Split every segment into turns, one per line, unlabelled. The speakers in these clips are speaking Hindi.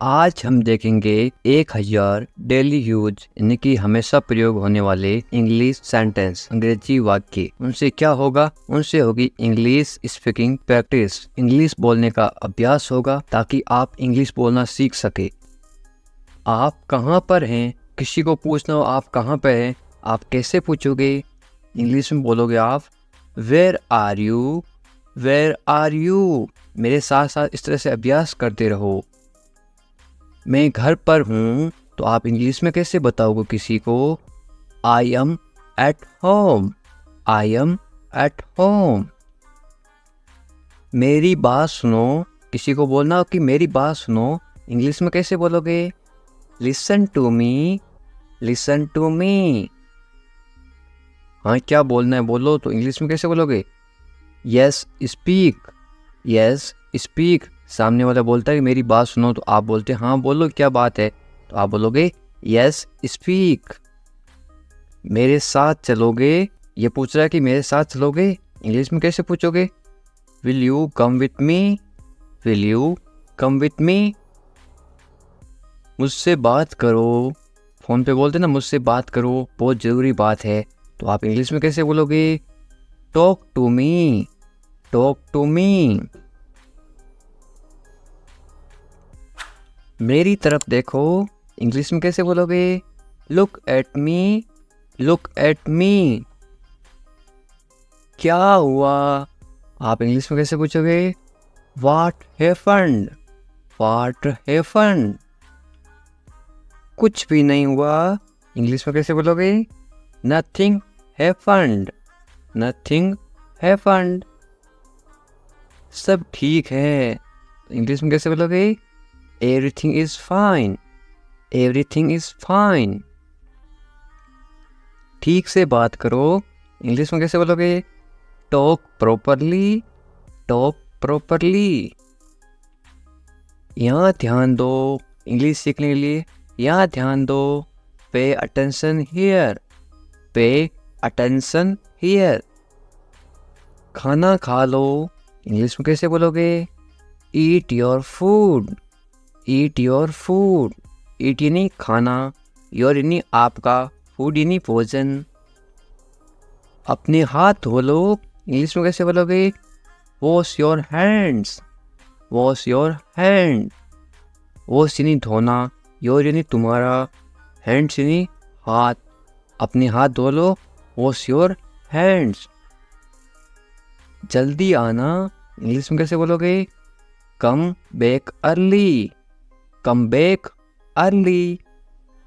आज हम देखेंगे 1000 डेली यूज यानी कि हमेशा प्रयोग होने वाले इंग्लिश सेंटेंस, अंग्रेजी वाक्य। उनसे क्या होगा? उनसे होगी इंग्लिश स्पीकिंग प्रैक्टिस। इंग्लिश बोलने का अभ्यास होगा ताकि आप इंग्लिश बोलना सीख सके। आप कहाँ पर हैं? किसी को पूछना हो आप कहाँ पर हैं, आप कैसे पूछोगे? इंग्लिश में बोलोगे आप where are you, where are you. मेरे साथ साथ इस तरह से अभ्यास करते रहो। मैं घर पर हूँ तो आप इंग्लिश में कैसे बताओगे किसी को? आई am at home, I am at home. मेरी बात सुनो, किसी को बोलना हो कि मेरी बात सुनो, इंग्लिश में कैसे बोलोगे? Listen to me, listen to me. हाँ, क्या बोलना है बोलो, तो इंग्लिश में कैसे बोलोगे? Yes speak, yes speak. सामने वाला बोलता है कि मेरी बात सुनो, तो आप बोलते हैं हाँ बोलो क्या बात है, तो आप बोलोगे यस स्पीक। मेरे साथ चलोगे, ये पूछ रहा है कि मेरे साथ चलोगे, इंग्लिश में कैसे पूछोगे? Will you come with me, will you come with मी। मुझसे बात करो, फ़ोन पे बोलते ना मुझसे बात करो, बहुत ज़रूरी बात है, तो आप इंग्लिश में कैसे बोलोगे? Talk to me, talk to me. मेरी तरफ देखो, इंग्लिश में कैसे बोलोगे? Look at me, look at me. क्या हुआ? आप इंग्लिश में कैसे पूछोगे? What happened, what happened. कुछ भी नहीं हुआ, इंग्लिश में कैसे बोलोगे? Nothing happened, nothing happened. सब ठीक है, इंग्लिश में कैसे बोलोगे? Everything is fine, everything is fine. ठीक से बात करो, इंग्लिश में कैसे बोलोगे? Talk properly, talk properly. यहाँ ध्यान दो, इंग्लिश सीखने के लिए यहाँ ध्यान दो। Pay attention here, pay attention here. खाना खा लो, इंग्लिश में कैसे बोलोगे? Eat your food, eat your food. Eat यानी खाना, योर यानी आपका, फूड यानी भोजन। अपने हाथ धो लो, इंग्लिश में कैसे बोलोगे? Wash your hands, wash your hand. Wash यानी धोना, योर यानी तुम्हारा, हैंड्स यानी हाथ। अपने हाथ धो लो, वॉश योर हैंड्स। जल्दी आना, इंग्लिश में कैसे बोलोगे? Come back early, come back early.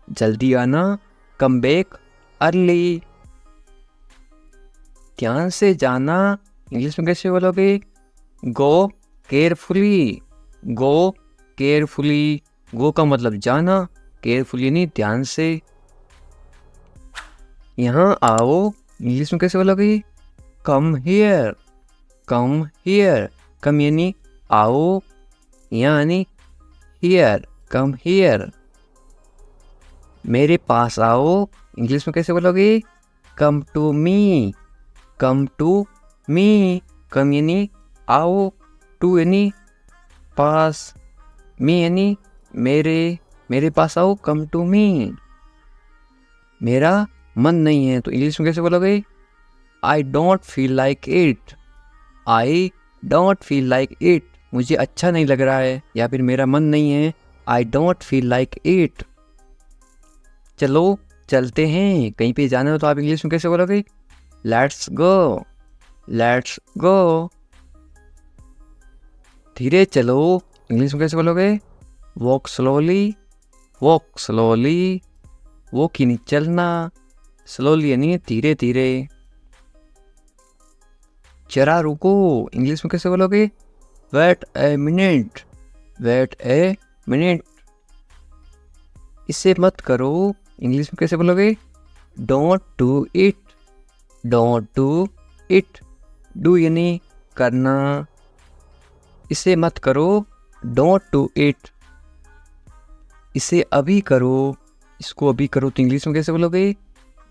जल्दी आना, कम बैक अर्ली। ध्यान से जाना, इंग्लिश में कैसे बोलोगे? गो केयरफुली, गो केयरफुली। गो का मतलब जाना, केयरफुली नहीं ध्यान से। यहाँ आओ, इंग्लिश में कैसे बोलोगे? Come here, come here. कम यानी आओ, यहाँ यानी हियर, कम हियर। मेरे पास आओ, इंग्लिश में कैसे बोलोगे? Come to me, come to me. कम यानी आओ, टू यानी पास, मी यानी मेरे, मेरे पास आओ, कम टू मी। मेरा मन नहीं है, तो इंग्लिश में कैसे बोलोगे? I don't feel like it, I don't feel like it. मुझे अच्छा नहीं लग रहा है, या फिर मेरा मन नहीं है, I don't feel like it. चलो चलते हैं, कहीं पे जाना हो तो आप इंग्लिश में कैसे बोलोगे? Let's go, let's go. धीरे चलो, इंग्लिश में कैसे बोलोगे? Walk slowly, walk slowly. Walk यानी चलना, स्लोली यानी धीरे धीरे। जरा रुको, इंग्लिश में कैसे बोलोगे? Wait a minute, wait a minute. इसे मत करो, इंग्लिश में कैसे बोलोगे? Don't do it, don't do it. Do यानी करना, इसे मत करो, डोंट डू इट। इसे अभी करो, इसको अभी करो, तो इंग्लिश में कैसे बोलोगे?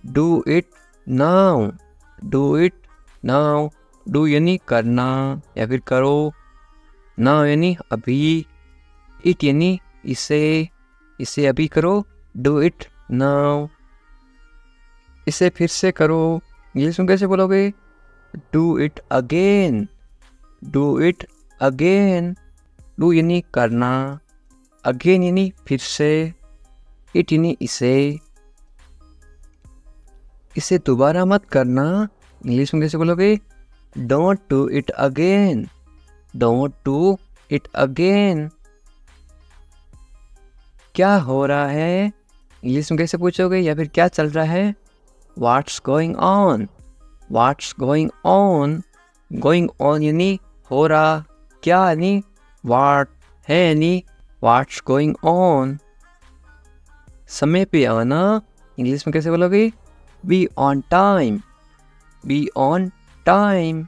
Do it now, do it now. Do यानी करना या फिर करो, नाउ यानी अभी, इट यानी इसे अभी करो, डू इट नाउ। इसे फिर से करो, इंग्लिश में कैसे बोलोगे? Do it again, do it again. Do यानी करना, अगेन यानी फिर से, इट यानी इसे दोबारा मत करना, इंग्लिश में कैसे बोलोगे? Don't do it again, don't do it again. क्या हो रहा है, इंग्लिश में कैसे पूछोगे? या फिर क्या चल रहा है? What's going on, what's going on. Going on यानी हो रहा, क्या यानी व्हाट, है यानी व्हाट्स गोइंग ऑन। समय पे आना, इंग्लिश में कैसे बोलोगे? B on time, B on time.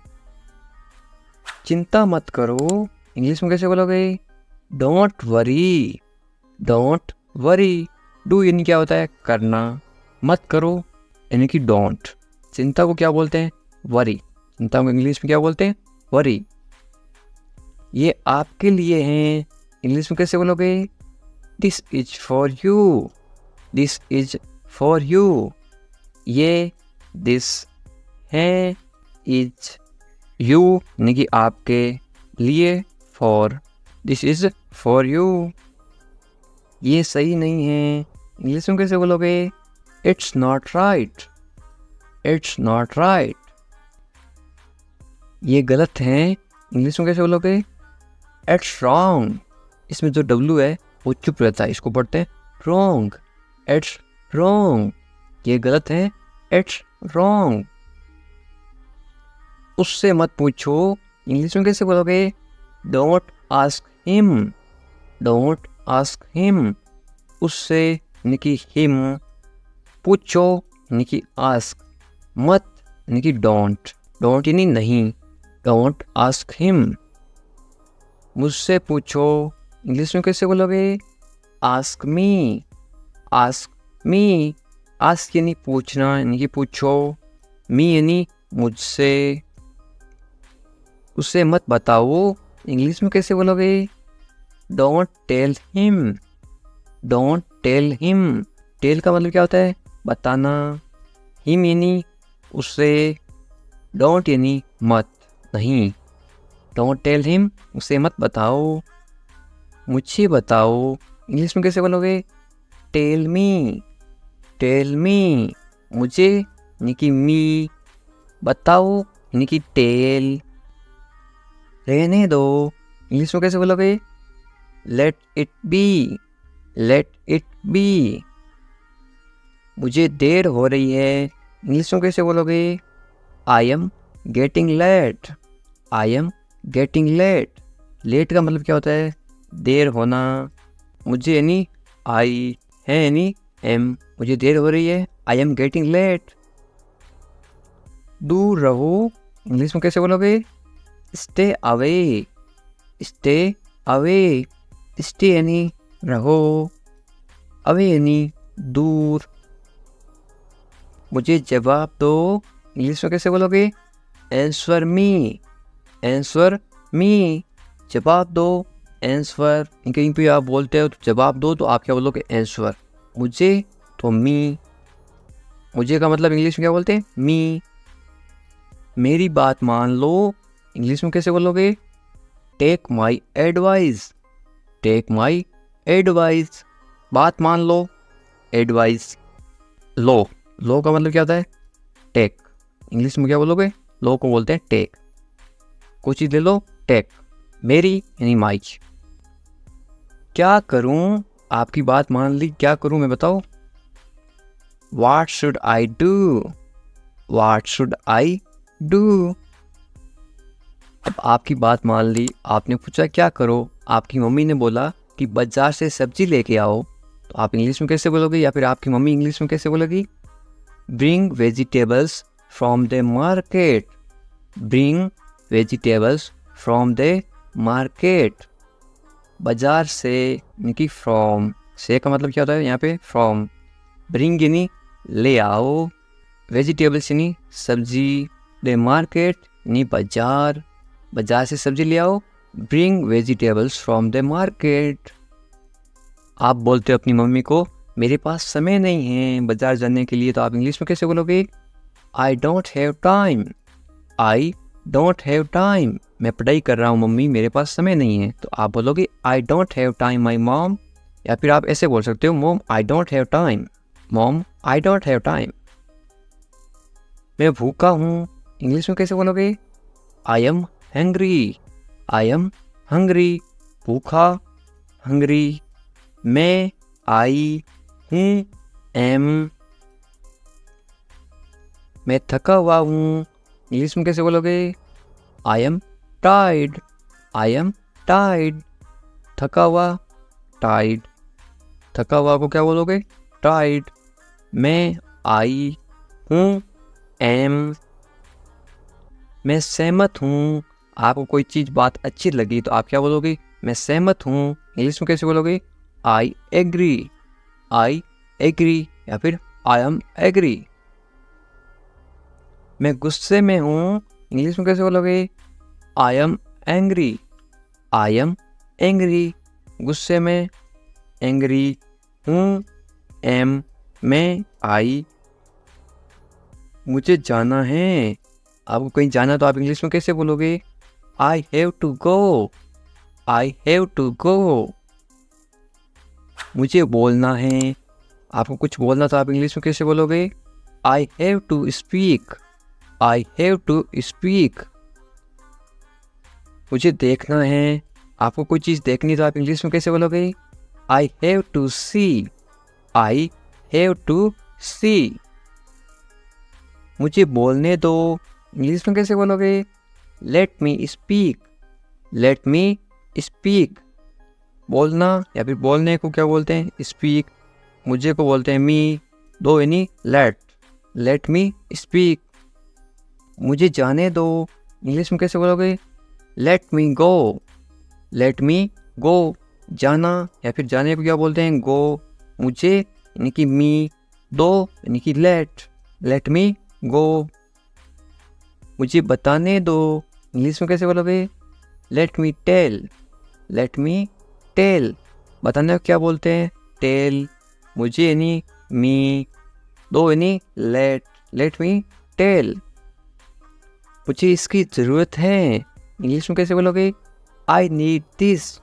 चिंता मत करो, इंग्लिश में कैसे बोलोगे? Don't worry, don't worry. Do यानी क्या होता है? करना, मत करो यानी कि डोंट। चिंता को क्या बोलते हैं? वरी। चिंता को इंग्लिश में क्या बोलते हैं? वरी। ये आपके लिए हैं, इंग्लिश में कैसे बोलोगे? This is for you, this is for you. ये दिस है, इज यू यानी कि आपके लिए, for this is for you. ये सही नहीं है, इंग्लिश में कैसे बोलोगे? It's not right, it's not right. ये गलत है, इंग्लिश में कैसे बोलोगे? It's wrong. इसमें जो डब्ल्यू है वो चुप रहता है, इसको पढ़ते हैं रॉन्ग, इट्स रॉन्ग। ये गलत है, इट्स रॉन्ग। उससे मत पूछो, इंग्लिश में कैसे बोलोगे? Don't ask him, don't ask him. उससे यानी कि हिम, पूछो यानी कि आस्क, मत यानी कि डोंट, डोंट यानी नहीं, डोंट आस्क हिम। मुझसे पूछो, इंग्लिश में कैसे बोलोगे? Ask me, ask me. Ask यानी पूछना यानी कि पूछो, मी यानी मुझसे। उसे मत बताओ, इंग्लिश में कैसे बोलोगे? Don't tell him, don't tell him. Tell का मतलब क्या होता है? बताना। हिम यानी उससे, डोंट यानी मत, नहीं। डोंट टेल हिम, उसे मत बताओ। मुझे बताओ, इंग्लिश में कैसे बोलोगे? Tell me, tell me. मुझे यानी कि मी, बताओ यानी कि टेल। रहने दो, इंग्लिश में कैसे बोलोगे? Let it be, let it be. मुझे देर हो रही है, इंग्लिश में कैसे बोलोगे? I am getting late, I am getting late. Late का मतलब क्या होता है? देर होना। मुझे यानी आई, है यानी एम, मुझे देर हो रही है, आई एम गेटिंग लेट। दूर रहो, इंग्लिश में कैसे बोलोगे? Stay away, stay away. Stay यानी रहो, अवे यानी दूर। मुझे जवाब दो, इंग्लिश में कैसे बोलोगे? Answer me, answer me. जवाब दो, आंसर। कहीं पे आप बोलते हो तो जवाब दो, तो आप क्या बोलोगे? आंसर। मुझे तो मी, मुझे का मतलब इंग्लिश में क्या बोलते हैं? मी। मेरी बात मान लो, इंग्लिश में कैसे बोलोगे? Take my advice, take my advice. बात मान लो, एडवाइस। लो, लो का मतलब क्या होता है? टेक। इंग्लिश में क्या बोलोगे? लो को बोलते हैं टेक। कोई चीज़ ले लो, टेक। मेरी यानी माई। क्या करूं? आपकी बात मान ली, क्या करूं मैं, बताओ? What should I do? What should I do? अब आपकी बात मान ली, आपने पूछा क्या करो, आपकी मम्मी ने बोला कि बाजार से सब्जी लेके आओ, तो आप इंग्लिश में कैसे बोलोगे? या फिर आपकी मम्मी इंग्लिश में कैसे बोलेगी? Bring vegetables from the market. Bring vegetables from the market. बाजार से यानी कि फ्रॉम, से का मतलब क्या होता है यहाँ पे? फ्रॉम। ब्रिंग यानी ले आओ, वेजिटेबल्स यानी सब्जी, द मार्केट यानी बाजार, बाजार से सब्जी ले आओ। Bring vegetables from the market. आप बोलते हो अपनी मम्मी को मेरे पास समय नहीं है बाजार जाने के लिए, तो आप इंग्लिश में कैसे बोलोगे? I don't have time. I don't have time. मैं पढ़ाई कर रहा हूँ मम्मी, मेरे पास समय नहीं है। तो आप बोलोगे I don't have time my mom. या फिर आप ऐसे बोल सकते हो mom I don't have time. Mom I don't have time. मैं भूखा हूँ, इंग्लिश में कैसे बोलोगे? I am hungry. I am hungry. भूखा, हंग्री। मैं आई हूँ, एम। मैं थका हुआ हूँ, इंग्लिश में कैसे बोलोगे? I am tired. I am tired. थका हुआ, टायर्ड। थका हुआ को क्या बोलोगे? टायर्ड। मैं आई हूँ, एम। मैं सहमत हूँ, आपको कोई चीज़ बात अच्छी लगी तो आप क्या बोलोगे? मैं सहमत हूँ, इंग्लिश में कैसे बोलोगे? I agree. I agree. या फिर आई एम एग्री। मैं गुस्से में हूँ, इंग्लिश में कैसे बोलोगे? I am angry. I am angry. गुस्से में, एंग्री हूँ, एम। मैं आई। मुझे जाना है, आपको कहीं जाना तो आप इंग्लिश में कैसे बोलोगे? I have to go. I have to go. मुझे बोलना है, आपको कुछ बोलना तो आप इंग्लिश में कैसे बोलोगे? I have to speak. I have to speak. मुझे देखना है, आपको कोई चीज़ देखनी तो आप इंग्लिश में कैसे बोलोगे? I have to see. I have to see. मुझे बोलने दो, इंग्लिश में कैसे बोलोगे? Let me speak. Let me speak. बोलना या फिर बोलने को क्या बोलते हैं? स्पीक। मुझे को बोलते हैं मी। दो यानी लेट। Late me speak. मुझे जाने दो, इंग्लिश में कैसे बोलोगे? लेट मी गो। लेट मी गो। जाना या फिर जाने को क्या बोलते हैं? गो। मुझे यानी कि मी। दो यानी कि लेट। लेट मी गो। मुझे बताने दो, इंग्लिश में कैसे बोलोगे? Let me tell. Let me tell. बताने को क्या बोलते हैं? टेल। मुझे यानी मी। दो यानी लेट। Late me tell. मुझे इसकी ज़रूरत है, इंग्लिश में कैसे बोलोगे? I need this.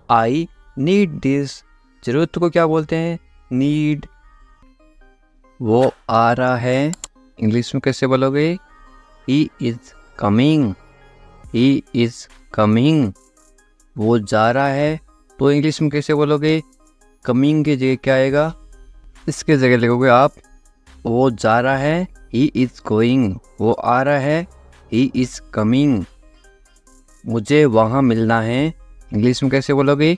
I need this. ज़रूरत को क्या बोलते हैं? नीड। वो आ रहा है, इंग्लिश में कैसे बोलोगे? He is coming. He is coming. वो जा रहा है, तो इंग्लिश में कैसे बोलोगे? कमिंग की जगह क्या आएगा? इसके जगह लिखोगे आप वो जा रहा है, ही इज़ गोइंग। वो आ रहा है, ही इज़ कमिंग। मुझे वहाँ मिलना है, इंग्लिश में कैसे बोलोगे?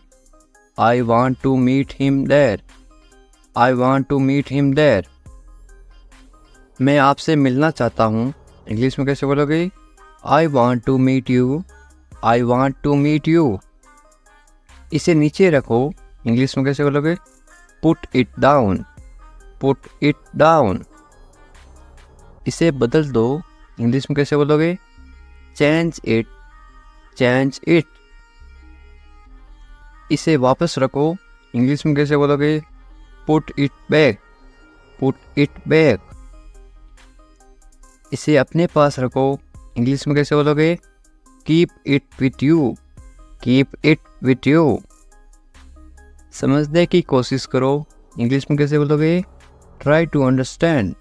I want to meet him there. I want to meet him there. मैं आपसे मिलना चाहता हूँ, इंग्लिश में कैसे बोलोगे? I want to meet you. I want to meet you. इसे नीचे रखो, इंग्लिश में कैसे बोलोगे? Put it down. Put it down. इसे बदल दो, इंग्लिश में कैसे बोलोगे? Change it. Change it. इसे वापस रखो, इंग्लिश में कैसे बोलोगे? Put it back. Put it back. इसे अपने पास रखो, इंग्लिश में कैसे बोलोगे? Keep it with you. Keep it with you. समझने की कोशिश करो, इंग्लिश में कैसे बोलोगे? Try to understand.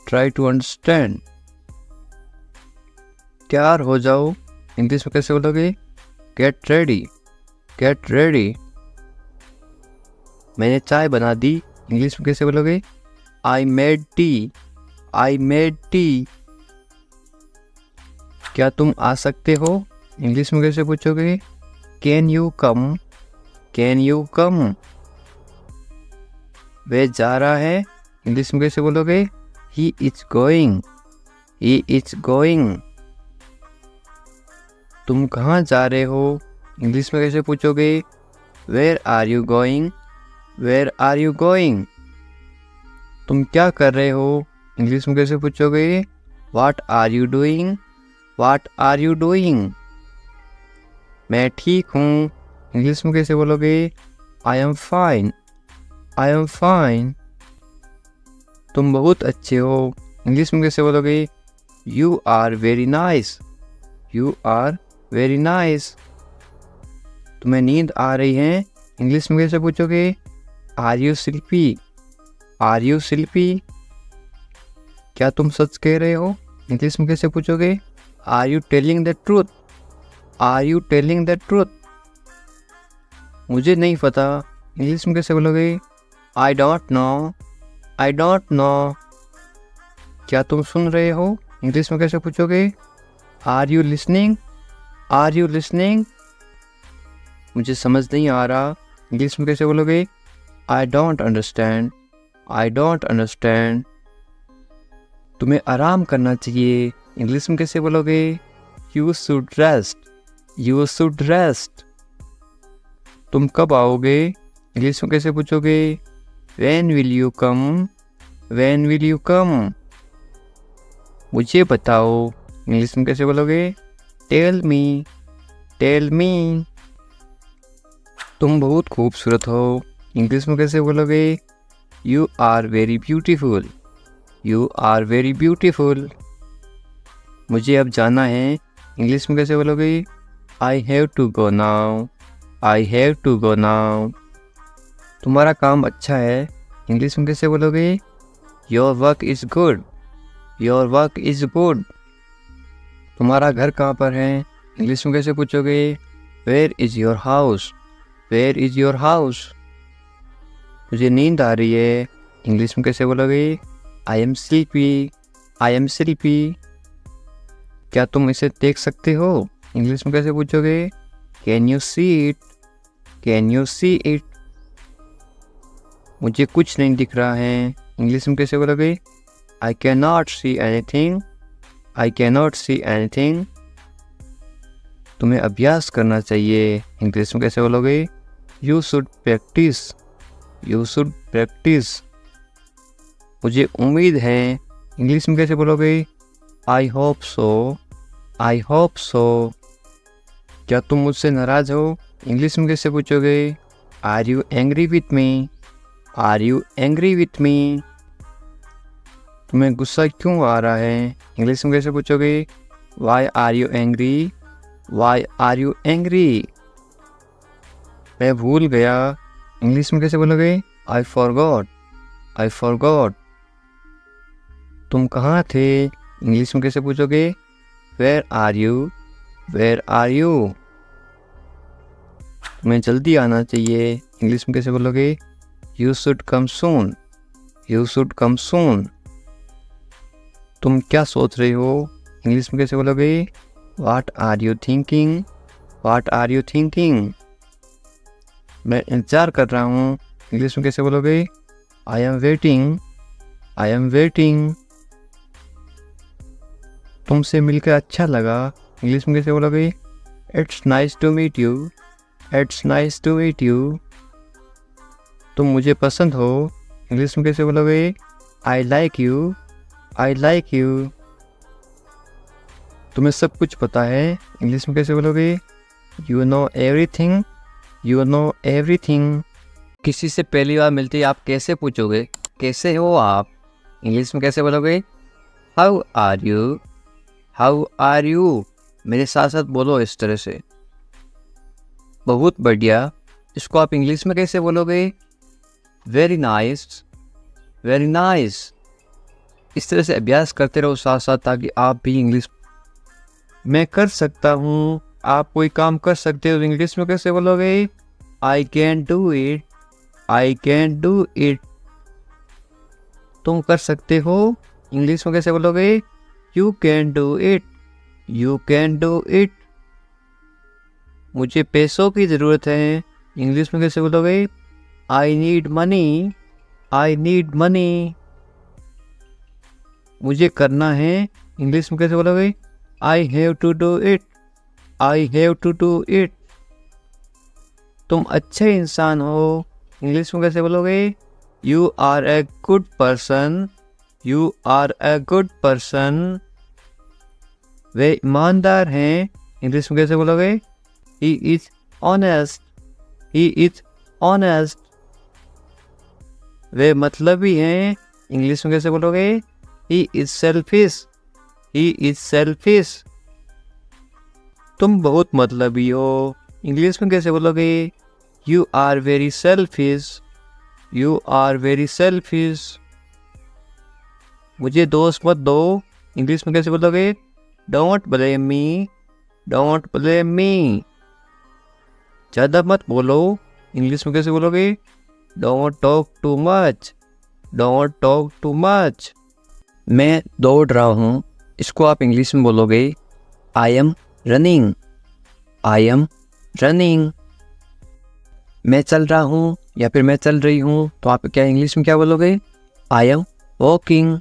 Try to understand. तैयार हो जाओ, इंग्लिश में कैसे बोलोगे? Get ready. Get ready. मैंने चाय बना दी, इंग्लिश में कैसे बोलोगे? I made tea. I made tea. क्या तुम आ सकते हो, इंग्लिश में कैसे पूछोगे? Can you come. Can you come. वह जा रहा है, इंग्लिश में कैसे बोलोगे? He is going. He is going. तुम कहाँ जा रहे हो, इंग्लिश में कैसे पूछोगे? Where are you going. Where are you going. तुम क्या कर रहे हो, इंग्लिश में कैसे पूछोगे? What are you doing. What are you doing. मैं ठीक हूँ, इंग्लिश में कैसे बोलोगे? I am fine. I am fine. तुम बहुत अच्छे हो। इंग्लिश में कैसे बोलोगे? You are very nice. You are very nice. तुम्हें नींद आ रही है? इंग्लिश में कैसे पूछोगे? Are you sleepy? Are you sleepy? क्या तुम सच कह रहे हो? इंग्लिश में कैसे पूछोगे? Are you telling the truth? Are you telling the truth? मुझे नहीं पता। इंग्लिश में कैसे बोलोगे? I don't know. I don't know. क्या तुम सुन रहे हो? इंग्लिश में कैसे पूछोगे? Are you listening? Are you listening? मुझे समझ नहीं आ रहा। इंग्लिश में कैसे बोलोगे? I don't understand. I don't understand. तुम्हें आराम करना चाहिए। इंग्लिश में कैसे बोलोगे? You should rest. You should rest. तुम कब आओगे? इंग्लिश में कैसे पूछोगे? When will you come? When will you come? मुझे बताओ। इंग्लिश में कैसे बोलोगे? Tell me. Tell me. तुम बहुत खूबसूरत हो। इंग्लिश में कैसे बोलोगे? You are very beautiful. You are very beautiful. मुझे अब जाना है। इंग्लिश में कैसे बोलोगे? I have to go now. I have to go now. तुम्हारा काम अच्छा है। इंग्लिश में कैसे बोलोगे? Your work is good. Your work is good. तुम्हारा घर कहाँ पर है? इंग्लिश में कैसे पूछोगे? Where is your house? Where is your house? मुझे नींद आ रही है। इंग्लिश में कैसे बोलोगे? I am sleepy. I am sleepy. क्या तुम इसे देख सकते हो? इंग्लिश में कैसे पूछोगे? Can you see it? Can you see it? मुझे कुछ नहीं दिख रहा है। इंग्लिश में कैसे बोलोगे? I can not see anything. I can not see anything. तुम्हें अभ्यास करना चाहिए। इंग्लिश में कैसे बोलोगे? You should practise. You should practise. मुझे उम्मीद है। इंग्लिश में कैसे बोलोगे? I hope so. I hope so. क्या तुम मुझसे नाराज़ हो? इंग्लिश में कैसे पूछोगे? Are you angry with me? Are you angry with me? तुम्हें गुस्सा क्यों आ रहा है? इंग्लिश में कैसे पूछोगे? Why are you angry? Why are you angry? मैं भूल गया। इंग्लिश में कैसे बोलोगे? I forgot. I forgot. तुम कहाँ थे? इंग्लिश में कैसे पूछोगे? Where are you? Where are you? तुम्हें जल्दी आना चाहिए। इंग्लिश में कैसे बोलोगे? You should come soon. You should come soon. तुम क्या सोच रहे हो? इंग्लिश में कैसे बोलोगे? What are you thinking? What are you thinking? मैं इंतज़ार कर रहा हूँ। इंग्लिश में कैसे बोलोगे? I am waiting. I am waiting. तुमसे मिलकर अच्छा लगा। इंग्लिश में कैसे बोलोगे? It's nice to meet you. It's nice to meet you. तुम मुझे पसंद हो। इंग्लिश में कैसे बोलोगे? I like you. I like you. तुम्हें सब कुछ पता है। इंग्लिश में कैसे बोलोगे? You know everything. You know everything. किसी से पहली बार मिलते ही आप कैसे पूछोगे? कैसे हो आप? इंग्लिश में कैसे बोलोगे? How are you? How are you? मेरे साथ साथ बोलो इस तरह से। बहुत बढ़िया। इसको आप इंग्लिश में कैसे बोलोगे? Very nice. Very nice. इस तरह से अभ्यास करते रहो साथ साथ, ताकि आप भी इंग्लिश मैं कर सकता हूँ। आप कोई काम कर सकते हो। इंग्लिश में कैसे बोलोगे? I can do it. I can do it. तुम कर सकते हो। इंग्लिश में कैसे बोलोगे? You can do it. You can do it. मुझे पैसों की ज़रूरत है। इंग्लिश में कैसे बोलोगे? I need money. I need money. मुझे करना है। इंग्लिश में कैसे बोलोगे? I have to do it. I have to do it. तुम अच्छे इंसान हो। इंग्लिश में कैसे बोलोगे? You are a good person. You are a good person. वे ईमानदार हैं। इंग्लिश में कैसे बोलोगे? He is honest. He is honest. वे मतलबी हैं, इंग्लिश में कैसे बोलोगे? He is selfish, he is selfish. तुम बहुत मतलबी हो, इंग्लिश में कैसे बोलोगे? You are very selfish, you are very selfish. मुझे दोष मत दो, इंग्लिश में कैसे बोलोगे? Don't blame me, don't blame me. ज़्यादा मत बोलो, इंग्लिश में कैसे बोलोगे? Don't talk too much, don't talk too much. मैं दौड़ रहा हूँ, इसको आप इंग्लिश में बोलोगे I am running, I am running. मैं चल रहा हूँ या फिर मैं चल रही हूँ, तो आप क्या इंग्लिश में क्या बोलोगे? I am walking,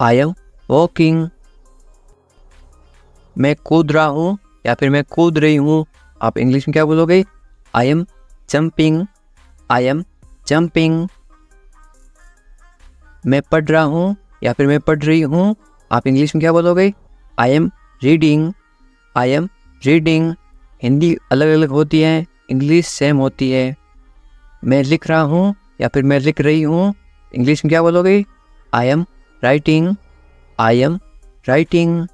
I am walking. मैं कूद रहा हूँ या फिर मैं कूद रही हूँ, आप इंग्लिश में क्या बोलोगे? I M jumping, I am jumping. मैं पढ़ रहा हूँ या फिर मैं पढ़ रही हूँ, आप इंग्लिश में क्या बोलोगे? I am reading, I am reading. Hindi अलग अलग होती है, इंग्लिश सेम होती है। मैं लिख रहा हूँ या फिर मैं लिख रही हूँ, इंग्लिश में क्या बोलोगे? I am writing, I am writing.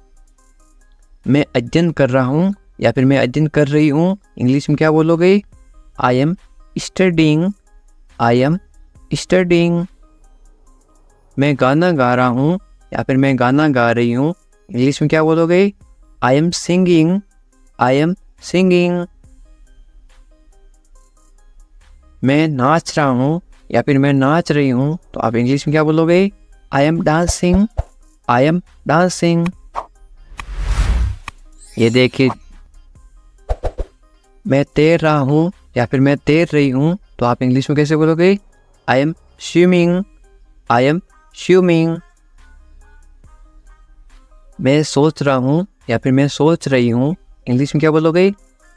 मैं अध्ययन कर रहा हूँ या फिर मैं अध्ययन कर रही हूँ, इंग्लिश में क्या बोलोगे? I am studying, I am studying. मैं गाना गा रहा हूँ या फिर मैं गाना गा रही हूँ, इंग्लिश में क्या बोलोगे? I am singing, I am singing. मैं नाच रहा हूँ या फिर मैं नाच रही हूँ, तो आप इंग्लिश में क्या बोलोगे? I M dancing, I am dancing. ये देखिए, मैं तैर रहा हूँ या फिर मैं तैर रही हूँ, तो आप इंग्लिश में कैसे बोलोगे? I M swimming, I am swimming. मैं सोच रहा हूँ या फिर मैं सोच रही हूँ, इंग्लिश में क्या बोलोगे?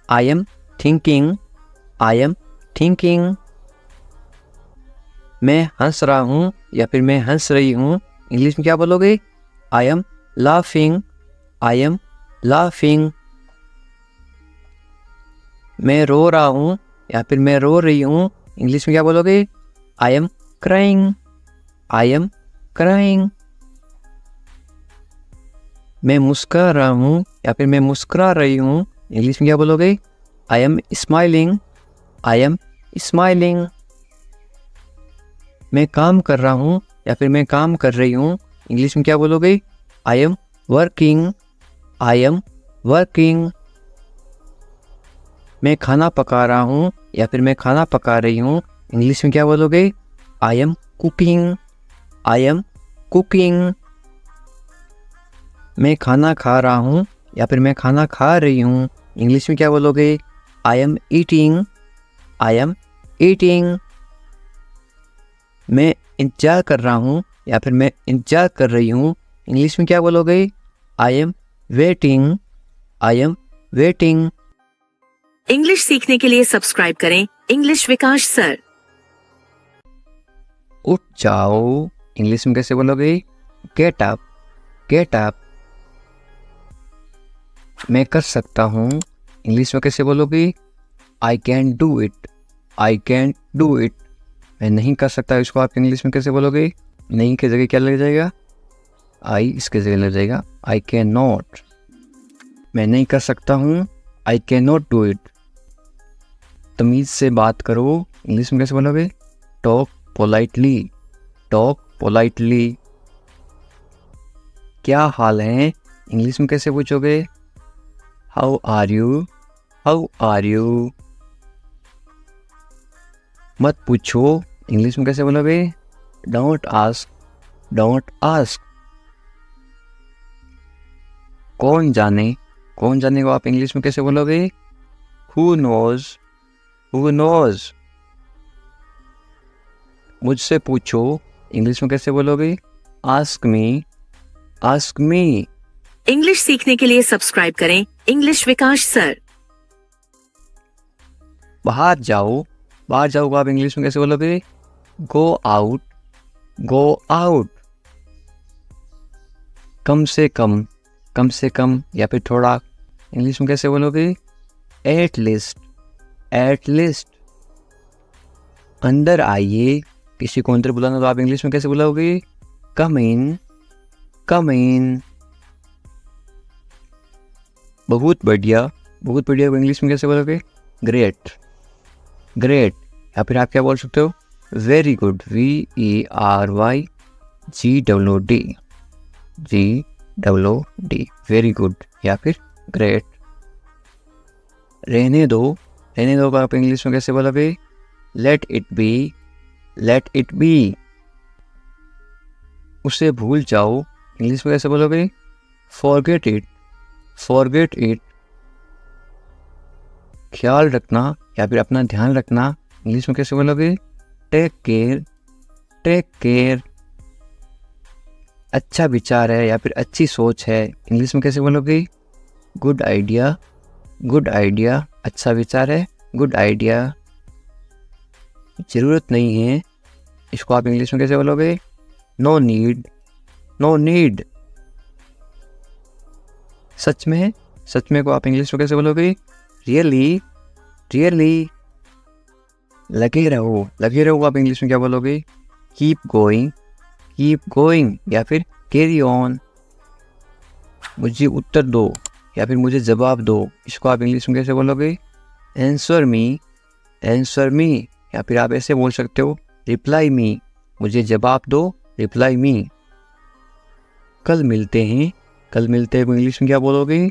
I am thinking, I am thinking. मैं हंस रहा हूँ या फिर मैं हंस रही हूँ, इंग्लिश में क्या बोलोगे? I am laughing, I am laughing. मैं रो रहा हूँ या फिर मैं रो रही हूँ, इंग्लिश में क्या बोलोगे? I am crying, I am crying. मैं मुस्कुरा रहा हूँ या फिर मैं मुस्कुरा रही हूँ, इंग्लिश में क्या बोलोगे? I am smiling, I am smiling. मैं काम कर रहा हूँ या फिर मैं काम कर रही हूँ, इंग्लिश में क्या बोलोगे? I am working, I am working. मैं खाना पका रहा हूँ या फिर मैं खाना पका रही हूँ, इंग्लिश में क्या बोलोगे? I am cooking, I am cooking. मैं खाना खा रहा हूँ या फिर मैं खाना खा रही हूँ, इंग्लिश में क्या बोलोगे? I am eating, I am eating. मैं इंतजार कर रहा हूँ या फिर मैं इंतजार कर रही हूँ, इंग्लिश में क्या बोलोगे? I am waiting, I am waiting.
English सीखने के लिए सब्सक्राइब करें इंग्लिश विकास सर।
उठ जाओ, इंग्लिश में कैसे बोलोगे? Get up, get up. मैं कर सकता हूँ, इंग्लिश में कैसे बोलोगे? I can do it, I can do it. मैं नहीं कर सकता, इसको आप इंग्लिश में कैसे बोलोगे? नहीं की जगह क्या लग जाएगा? आई इसके जगह लग जाएगा आई कैन नॉट। मैं नहीं कर सकता हूँ, I can not do it. तमीज़ से बात करो, इंग्लिश में कैसे बोलोगे? Talk politely, talk politely. क्या हाल है, इंग्लिश में कैसे पूछोगे? How are you, how are you. मत पूछो, इंग्लिश में कैसे बोलोगे? Don't ask, don't ask. कौन जाने, कौन जाने को आप इंग्लिश में कैसे बोलोगे? Who knows, who knows. मुझसे पूछो, इंग्लिश में कैसे बोलोगे? Ask me, ask me.
English सीखने के लिए सब्सक्राइब करें इंग्लिश विकास सर।
बाहर जाओ, बाहर जाओ को आप इंग्लिश में कैसे बोलोगे? Go out, go out. कम से कम, कम से कम या फिर थोड़ा, इंग्लिश में कैसे बोलोगे? At least, at least. अंदर आइए, किसी को अंदर बुलाना तो आप इंग्लिश में कैसे बुलाओगे? कम इन, कम इन। बहुत बढ़िया को इंग्लिश में कैसे बोलोगे? Great, great. या फिर आप क्या बोल सकते हो? Very good, VERYGOOD, GOOD, very good या फिर ग्रेट। रहने दो को आप इंग्लिश में कैसे बोलोगे? Let it be, let it B. उसे भूल जाओ, इंग्लिश में कैसे बोलोगे? Forget it, forget it. ख्याल रखना या फिर अपना ध्यान रखना, इंग्लिश में कैसे बोलोगे? Take care, take care. अच्छा विचार है या फिर अच्छी सोच है, इंग्लिश में कैसे बोलोगे? Good idea, good idea. अच्छा विचार है, गुड आइडिया। ज़रूरत नहीं है, इसको आप इंग्लिश में कैसे बोलोगे? No need, no need. सच में को आप इंग्लिश में कैसे बोलोगे? Really, really. लगे रहो को आप इंग्लिश में क्या बोलोगे? कीप गोइंग, कीप गोइंग या फिर कैरी ऑन। मुझे उत्तर दो या फिर मुझे जवाब दो, इसको आप इंग्लिश में कैसे बोलोगे? Answer me, answer me. या फिर आप ऐसे बोल सकते हो, रिप्लाई मी, मुझे जवाब दो, रिप्लाई मी। कल मिलते हैं को इंग्लिश में क्या बोलोगे?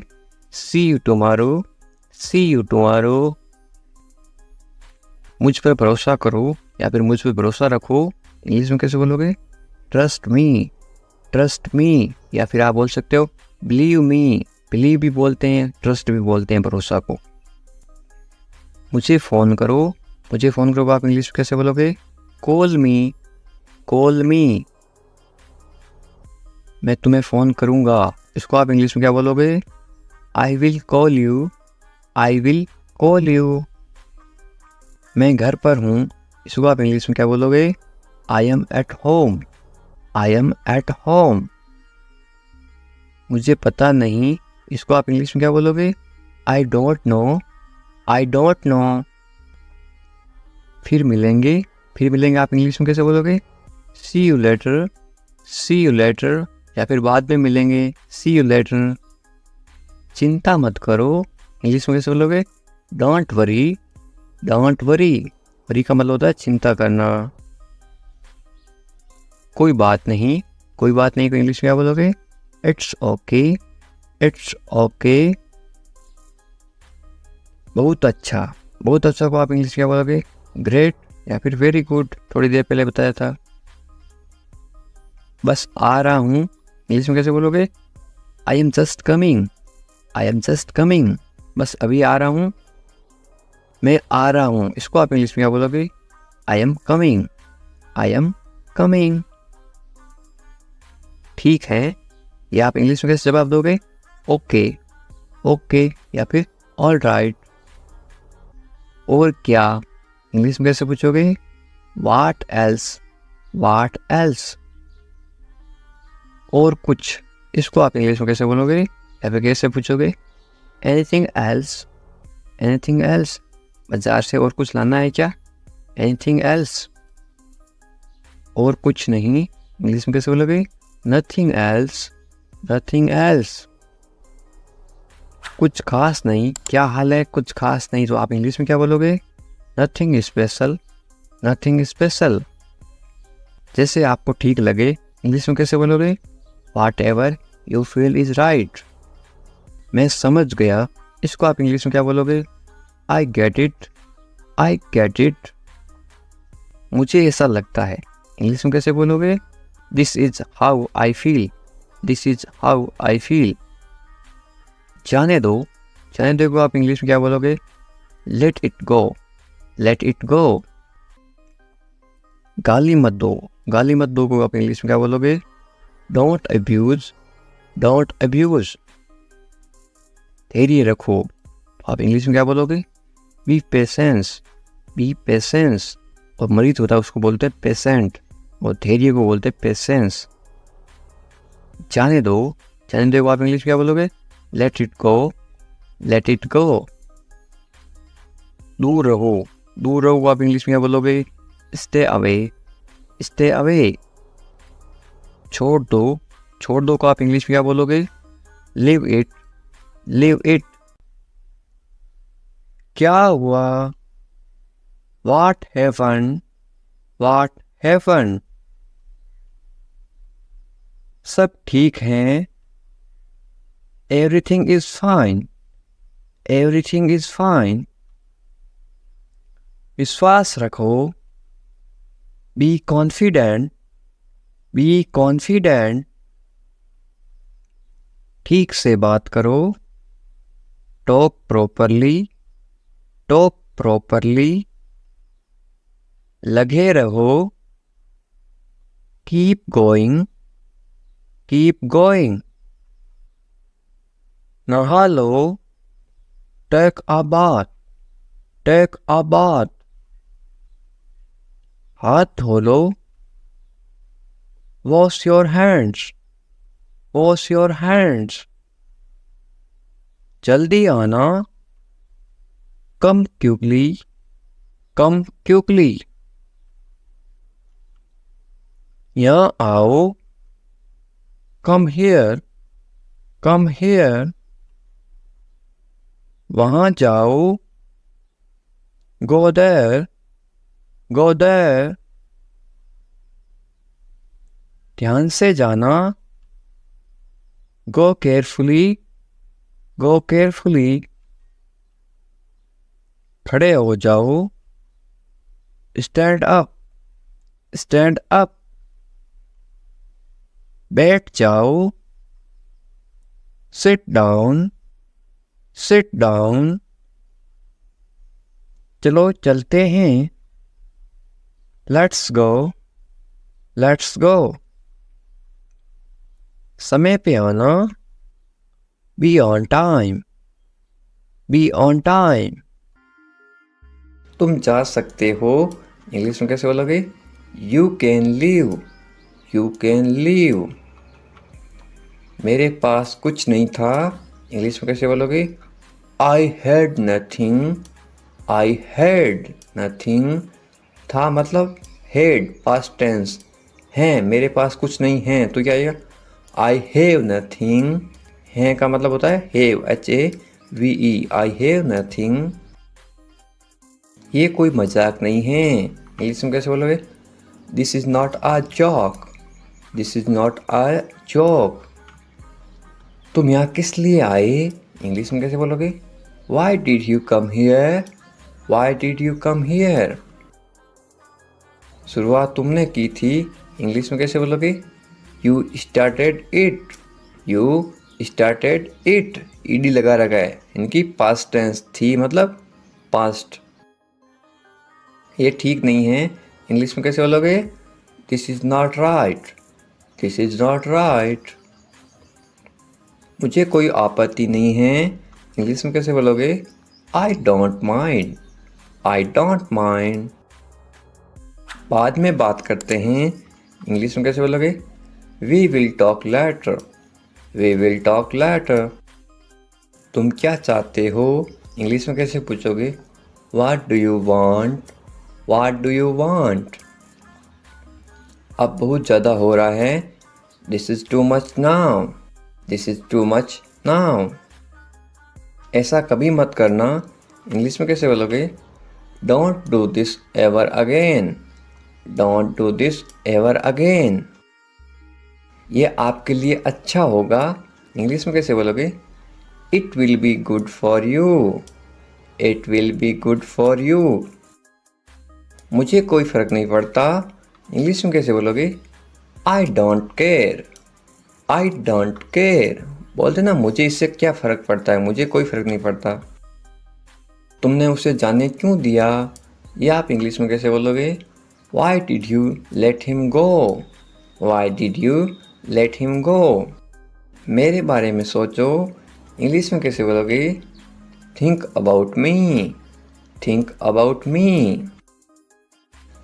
See you tomorrow, see you tomorrow. मुझ पर भरोसा करो या फिर मुझ पर भरोसा रखो, इंग्लिश में कैसे बोलोगे? Trust me, trust me. या फिर आप बोल सकते हो बिलीव मी, बिलीव भी बोलते हैं, ट्रस्ट भी बोलते हैं भरोसा को। मुझे फ़ोन करो आप इंग्लिश में कैसे बोलोगे? कॉल मी, कॉल मी। मैं तुम्हें फ़ोन करूँगा, इसको आप इंग्लिश में क्या बोलोगे? I will call you, I will call you. मैं घर पर हूँ, इसको आप इंग्लिश में क्या बोलोगे? I am at home, I am at home. मुझे पता नहीं, इसको आप इंग्लिश में क्या बोलोगे? I don't know, I don't know. फिर मिलेंगे आप इंग्लिश में कैसे बोलोगे? See you later, see you later. या फिर बाद में मिलेंगे, सी यू लेटर। चिंता मत करो, इंग्लिश में कैसे बोलोगे? Don't worry, don't worry. Worry का मतलब होता है चिंता करना। कोई बात नहीं को इंग्लिश में क्या बोलोगे? It's okay, it's okay. बहुत अच्छा को आप इंग्लिश में क्या बोलोगे? ग्रेट या फिर वेरी गुड, थोड़ी देर पहले बताया था। बस आ रहा हूँ, इंग्लिश में कैसे बोलोगे? I am just coming, I am just coming. बस अभी आ रहा हूँ, मैं आ रहा हूँ, इसको आप इंग्लिश में क्या बोलोगे? I am coming, I am coming. ठीक है, या आप इंग्लिश में कैसे जवाब दोगे? ओके, ओके या फिर ऑल राइट। और क्या, इंग्लिश में कैसे पूछोगे? What else, what else. और कुछ, इसको आप इंग्लिश में कैसे बोलोगे या फिर कैसे पूछोगे? Anything else, anything else. बाजार से और कुछ लाना है क्या? Anything else. और कुछ नहीं, इंग्लिश में कैसे बोलोगे? Nothing else, nothing else. कुछ खास नहीं, क्या हाल है? कुछ खास नहीं, तो आप इंग्लिश में क्या बोलोगे? Nothing special, nothing special. जैसे आपको ठीक लगे, इंग्लिश में कैसे बोलोगे? Whatever you feel is right. मैं समझ गया, इसको आप इंग्लिश में क्या बोलोगे? आई get it, I get it. मुझे ऐसा लगता है, इंग्लिश में कैसे बोलोगे? This is how I feel, this is how I feel. जाने दो को आप इंग्लिश में क्या बोलोगे? Let it go, let it go. गाली मत दो को आप इंग्लिश में क्या बोलोगे? Don't abuse, don't abuse. धैर्य रखो, आप इंग्लिश में क्या बोलोगे? B patience, B patience. और मरीज होता है उसको बोलते हैं पेशेंट, और धैर्य को बोलते हैं पेशेंस। जाने दो को आप इंग्लिश में क्या बोलोगे? Let it go, let it go. दूर रहो को आप इंग्लिश में क्या बोलोगे? Stay away, stay away. छोड़ दो को आप इंग्लिश में क्या बोलोगे? Live it. क्या हुआ? What happen? सब ठीक है। Everything is fine. विश्वास रखो। Be confident. ठीक से बात करो। Talk properly. लगे रहो। Keep going. नहा लो। Take a bath. हाथ धो लो। Wash your hands. जल्दी आना। Come quickly. यहाँ आओ। Come here. वहाँ जाओ। Go there. ध्यान से जाना। Go carefully. खड़े हो जाओ। Stand up. बैठ जाओ। Sit down. चलो चलते हैं। Let's go. समय पे आना। Be on time. तुम जा सकते हो, इंग्लिश में कैसे बोलोगे? You can leave. मेरे पास कुछ नहीं था, इंग्लिश में कैसे बोलोगे? I had nothing. था मतलब हैड पास्ट टेंस, है मेरे पास कुछ नहीं है तो क्या आएगा? I have nothing. है का मतलब होता है have, HAVE, I have nothing. ये कोई मजाक नहीं है, इंग्लिश में कैसे बोलोगे? This is not a joke. तुम यहाँ किस लिए आए, इंग्लिश में कैसे बोलोगे? Why did you come here? शुरुआत तुमने की थी, इंग्लिश में कैसे बोलोगे? You started it। ED लगा रखा है, इनकी पास्ट टेंस थी मतलब पास्ट। ये ठीक नहीं है, इंग्लिश में कैसे बोलोगे? This is not right। मुझे कोई आपत्ति नहीं है, इंग्लिश में कैसे बोलोगे? I don't mind। बाद में बात करते हैं, इंग्लिश में कैसे बोलोगे? We will talk later। तुम क्या चाहते हो, इंग्लिश में कैसे पूछोगे? What do you want? अब बहुत ज़्यादा हो रहा है, This is too much now। ऐसा कभी मत करना, इंग्लिश में कैसे बोलोगे? Don't do this ever again। ये आपके लिए अच्छा होगा, इंग्लिश में कैसे बोलोगे? It will be good for you। मुझे कोई फर्क नहीं पड़ता, इंग्लिश में कैसे बोलोगे? I don't care। बोलते ना, मुझे इससे क्या फ़र्क पड़ता है, मुझे कोई फ़र्क नहीं पड़ता। तुमने उसे जाने क्यों दिया, या आप इंग्लिश में कैसे बोलोगे? Why did you let him go? मेरे बारे में सोचो, इंग्लिश में कैसे बोलोगे? Think about me।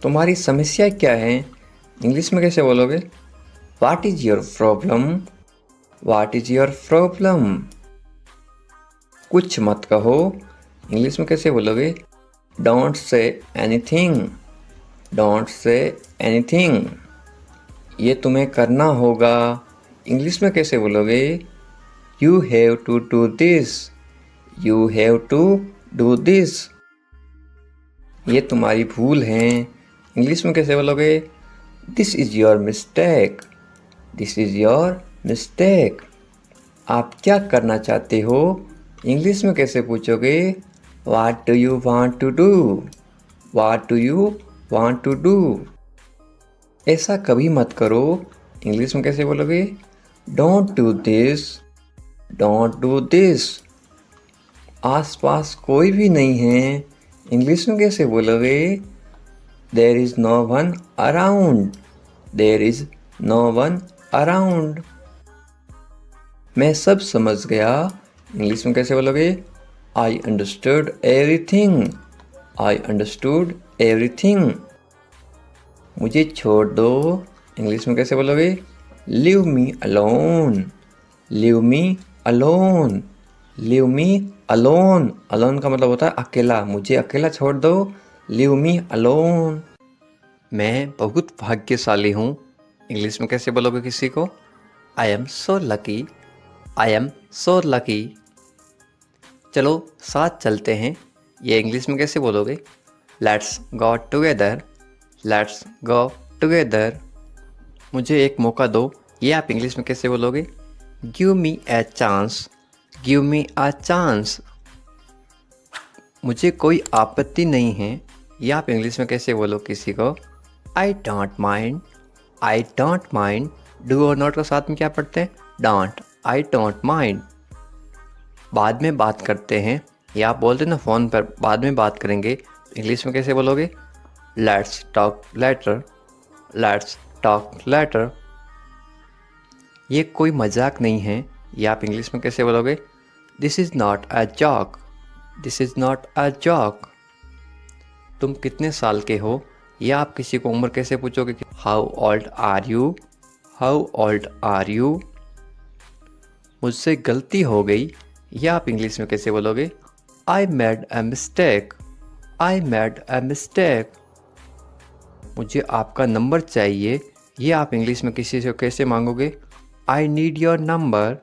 तुम्हारी समस्या क्या है, इंग्लिश में कैसे बोलोगे? What is your problem? कुछ मत कहो, इंग्लिश में कैसे बोलोगे? Don't say anything। Don't say anything. ये तुम्हें करना होगा। इंग्लिश में कैसे बोलोगे? You have to do this. You have to do this. ये तुम्हारी भूल है। इंग्लिश में कैसे बोलोगे? This is your mistake. This is your mistake. आप क्या करना चाहते हो? इंग्लिश में कैसे पूछोगे? What do you want to do? What do you want to do? ऐसा कभी मत करो। इंग्लिश में कैसे बोलोगे? Don't do this. Don't do this. आसपास कोई भी नहीं है। इंग्लिश में कैसे बोलोगे? There is no one around. There is no one around. मैं सब समझ गया। इंग्लिश में कैसे बोलोगे? I understood everything. I understood everything. मुझे छोड़ दो। इंग्लिश में कैसे बोलोगे? Leave me alone. Leave me alone. Leave me alone. Alone का मतलब होता है अकेला। मुझे अकेला छोड़ दो। Leave me alone. मैं बहुत भाग्यशाली हूँ। इंग्लिश में कैसे बोलोगे किसी को? I am so lucky. I am so lucky. चलो साथ चलते हैं। ये इंग्लिश में कैसे बोलोगे? Let's go together. Let's go together. मुझे एक मौका दो। ये आप इंग्लिश में कैसे बोलोगे? Give me a chance. Give me a chance. मुझे कोई आपत्ति नहीं है। ये आप इंग्लिश में कैसे बोलो किसी को? I don't mind. I don't mind. Do और नॉट के साथ में क्या पढ़ते हैं? डोंट। I don't mind. बाद में बात करते हैं। या आप बोलते हैं ना फ़ोन पर बाद में बात करेंगे। इंग्लिश में कैसे बोलोगे? Let's talk later. Let's talk later. ये कोई मजाक नहीं है। या आप इंग्लिश में कैसे बोलोगे? This is not a joke. This is not a joke. तुम कितने साल के हो? या आप किसी को उम्र कैसे पूछोगे? How old are you. How old are you. मुझसे गलती हो गई। या आप इंग्लिश में कैसे बोलोगे? I made a mistake. I made a mistake. मुझे आपका नंबर चाहिए। ये आप इंग्लिश में किसी से कैसे मांगोगे? I need your number.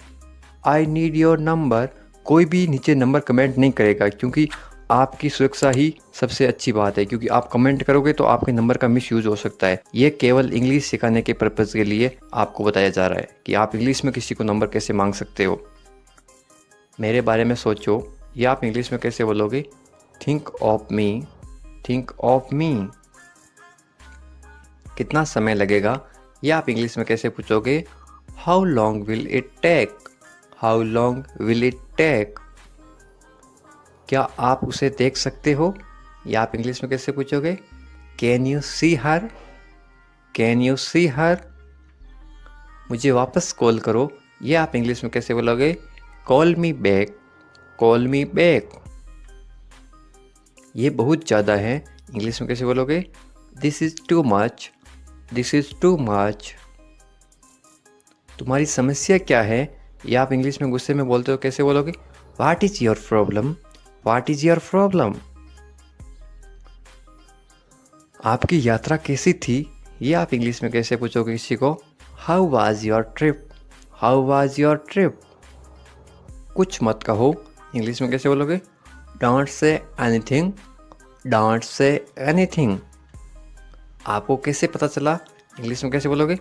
I need your number. कोई भी नीचे नंबर कमेंट नहीं करेगा क्योंकि आपकी सुरक्षा ही सबसे अच्छी बात है, क्योंकि आप कमेंट करोगे तो आपके नंबर का मिसयूज हो सकता है। ये केवल इंग्लिश सिखाने के पर्पज़ के लिए आपको बताया जा रहा है कि आप इंग्लिश में किसी को नंबर कैसे मांग सकते हो। मेरे बारे में सोचो। ये आप इंग्लिश में कैसे बोलोगे? Think of me. Think of me. कितना समय लगेगा? ये आप इंग्लिश में कैसे पूछोगे? How long will it take. How long will it take. क्या आप उसे देख सकते हो? या आप इंग्लिश में कैसे पूछोगे? Can you see her. Can you see her. मुझे वापस कॉल करो। ये आप इंग्लिश में कैसे बोलोगे? Call me back. Call me back. ये बहुत ज़्यादा है। इंग्लिश में कैसे बोलोगे? This is too much. This is too much. तुम्हारी समस्या क्या है? या आप इंग्लिश में गुस्से में बोलते हो कैसे बोलोगे? What is your problem. What is your problem. आपकी यात्रा कैसी थी? ये आप इंग्लिश में कैसे पूछोगे किसी को? How was your trip. How was your trip. कुछ मत कहो। इंग्लिश में कैसे बोलोगे? Don't say anything. Don't say anything. आपको कैसे पता चला? इंग्लिश में कैसे बोलोगे?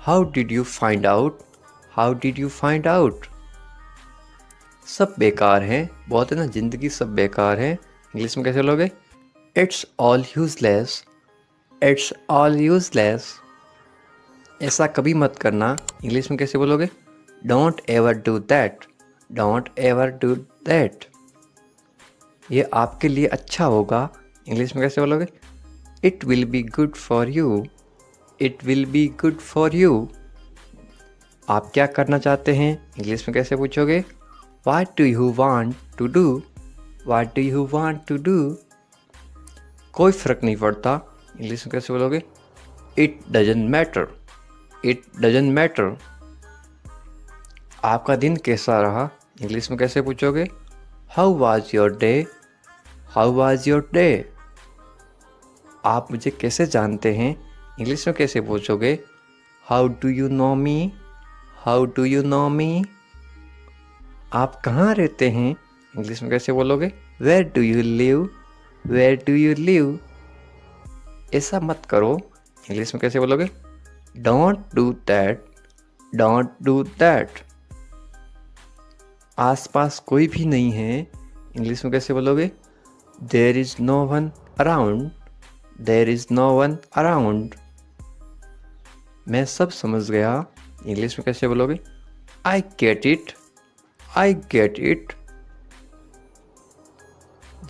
How did you find out. How did you find out. सब बेकार है। बोलते ना ज़िंदगी सब बेकार है। इंग्लिश में कैसे बोलोगे? It's all useless. It's all useless. ऐसा कभी मत करना। इंग्लिश में कैसे बोलोगे? Don't ever do that. Don't ever do that. ये आपके लिए अच्छा होगा। इंग्लिश में कैसे बोलोगे? It will be good for you. It will be good for you. आप क्या करना चाहते हैं? इंग्लिश में कैसे पूछोगे? What do you want to do? What do you want to do? कोई फ़र्क नहीं पड़ता। इंग्लिश में कैसे बोलोगे? It doesn't matter. It doesn't matter. आपका दिन कैसा रहा? इंग्लिश में कैसे पूछोगे? How was your day? How was your day? आप मुझे कैसे जानते हैं इंग्लिश में कैसे पूछोगे? How do you know me? How do you know me? आप कहाँ रहते हैं इंग्लिश में कैसे बोलोगे? Where do you live? Where do you live? ऐसा मत करो इंग्लिश में कैसे बोलोगे? Don't do that. Don't do that. आसपास कोई भी नहीं है इंग्लिश में कैसे बोलोगे? There is no one around. There is no one around. मैं सब समझ गया इंग्लिश में कैसे बोलोगे? आई get it. I get it.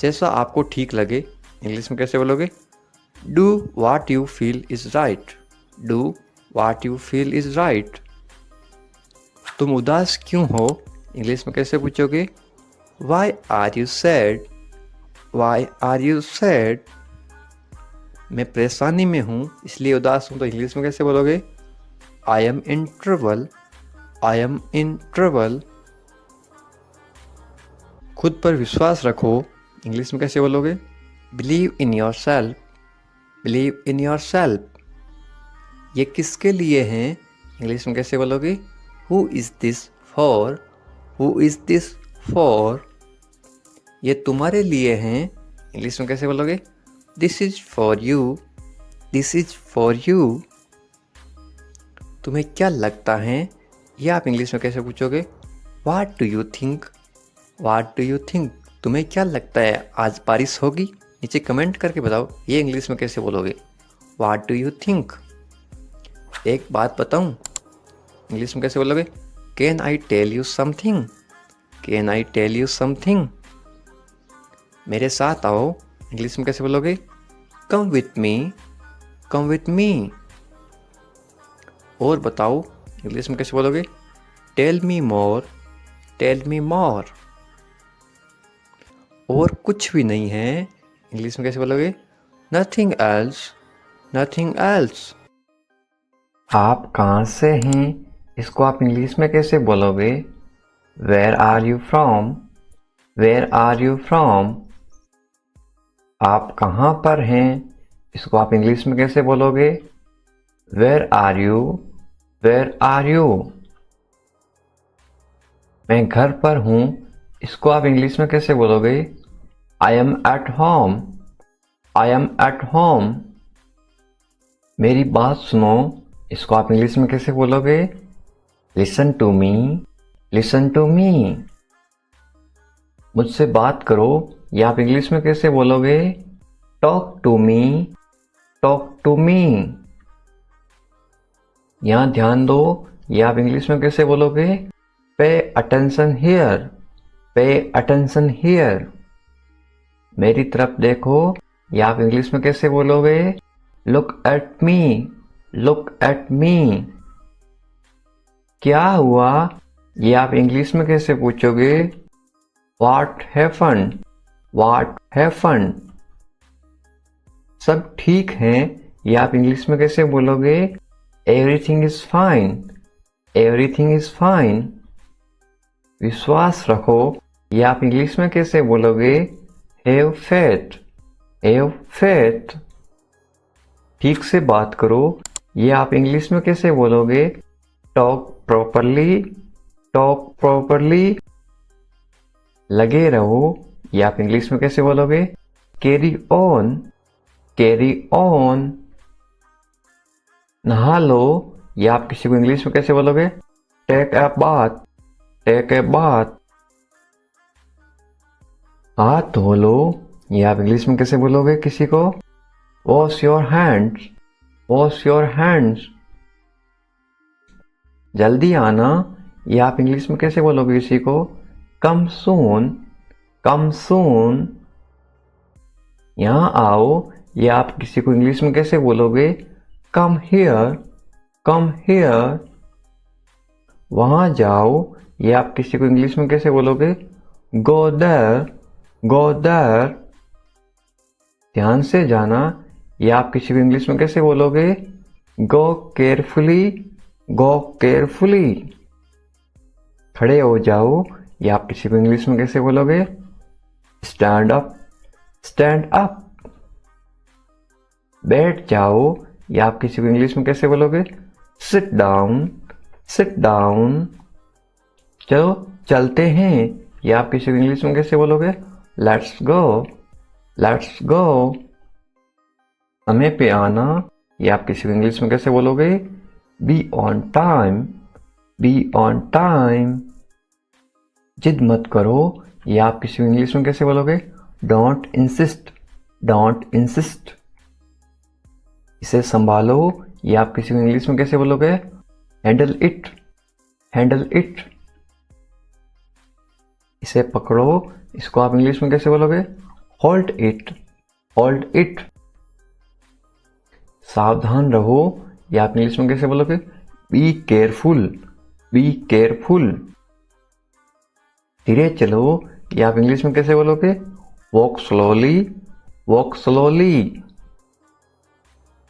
जैसा आपको ठीक लगे इंग्लिश में कैसे बोलोगे? Do what you feel is right. Do what you feel is right. तुम उदास क्यों हो इंग्लिश में कैसे पूछोगे? Why are you sad? Why are you sad? मैं परेशानी में हूँ इसलिए उदास हूँ तो इंग्लिश में कैसे बोलोगे? I M in trouble. I am in trouble. खुद पर विश्वास रखो इंग्लिश में कैसे बोलोगे? Believe in your self. Believe in your self. ये किसके लिए हैं इंग्लिश में कैसे बोलोगे? Who is this for? Who is this for? ये तुम्हारे लिए हैं इंग्लिश में कैसे बोलोगे? This is for you. This is for you. तुम्हें क्या लगता है ये आप इंग्लिश में कैसे पूछोगे? वाट do you think? Watt do you think? तुम्हें क्या लगता है आज बारिश होगी? नीचे कमेंट करके बताओ ये इंग्लिश में कैसे बोलोगे? What do you think? एक बात बताऊं इंग्लिश में कैसे बोलोगे? Can I tell you something? Can I tell you something? मेरे साथ आओ इंग्लिश में कैसे बोलोगे? Come with me. Come with me. और बताओ इंग्लिश में कैसे बोलोगे? Tell me more. Tell me more. और कुछ भी नहीं है इंग्लिश में कैसे बोलोगे? Nothing else. Nothing else. आप कहाँ से हैं इसको आप इंग्लिश में कैसे बोलोगे? Where are you from? Where are you from? आप कहाँ पर हैं इसको आप इंग्लिश में कैसे बोलोगे? Where are you? Where are you? मैं घर पर हूँ इसको आप इंग्लिश में कैसे बोलोगे? I am at home. I am at home. मेरी बात सुनो इसको आप इंग्लिश में कैसे बोलोगे? Listen to me. Listen to me. मुझसे बात करो ये आप इंग्लिश में कैसे बोलोगे? Talk to me. Talk to me. यहाँ ध्यान दो ये आप इंग्लिश में कैसे बोलोगे? पे attention here. Pay attention here. मेरी तरफ देखो ये आप इंग्लिश में कैसे बोलोगे? Look at me. Look at me. क्या हुआ ये आप इंग्लिश में कैसे पूछोगे? What happened? What happened? सब ठीक है ये आप इंग्लिश में कैसे बोलोगे? Everything is fine. Everything is fine. विश्वास रखो ये आप इंग्लिश में कैसे बोलोगे? Have faith. Have faith. ठीक से बात करो ये आप इंग्लिश में कैसे बोलोगे? Talk properly. Talk properly. लगे रहो ये आप इंग्लिश में कैसे बोलोगे? Carry on. Carry on. नहा लो ये आप किसी को इंग्लिश में कैसे बोलोगे? Take a bath. Take a bath. हाथ धो लो ये आप इंग्लिश में कैसे बोलोगे किसी को? Wash your hands. Wash your hands. जल्दी आना ये आप इंग्लिश में कैसे बोलोगे किसी को? कम सून। कम सून। यहाँ आओ ये आप किसी को इंग्लिश में कैसे बोलोगे? Come here. Come here. वहाँ जाओ ये आप किसी को इंग्लिश में कैसे बोलोगे? Go there. Go there. ध्यान से जाना ये आप किसी को इंग्लिश में कैसे बोलोगे? गो केयरफुली। गो केयरफुली। खड़े हो जाओ ये आप किसी को इंग्लिश में कैसे बोलोगे? Stand up. Stand up. बैठ जाओ, या आप किसी को इंग्लिश में कैसे बोलोगे? Sit down, seat down. चलो चलते हैं, या आप किसी को इंग्लिश में कैसे बोलोगे? Let's go, let's go. समय पे आना, या आप किसी को इंग्लिश में कैसे बोलोगे? B on time, B on time. जिद मत करो, या आप किसी को इंग्लिश में कैसे बोलोगे? Don't insist, don't insist. इसे संभालो, या आप किसी को इंग्लिश में कैसे बोलोगे? Handle it, handle it. इसे पकड़ो, इसको आप इंग्लिश में कैसे बोलोगे? Hold it, hold it. सावधान रहो, या आप इंग्लिश में कैसे बोलोगे? Be careful, be careful. धीरे चलो, या आप इंग्लिश में कैसे बोलोगे? Walk slowly, walk slowly.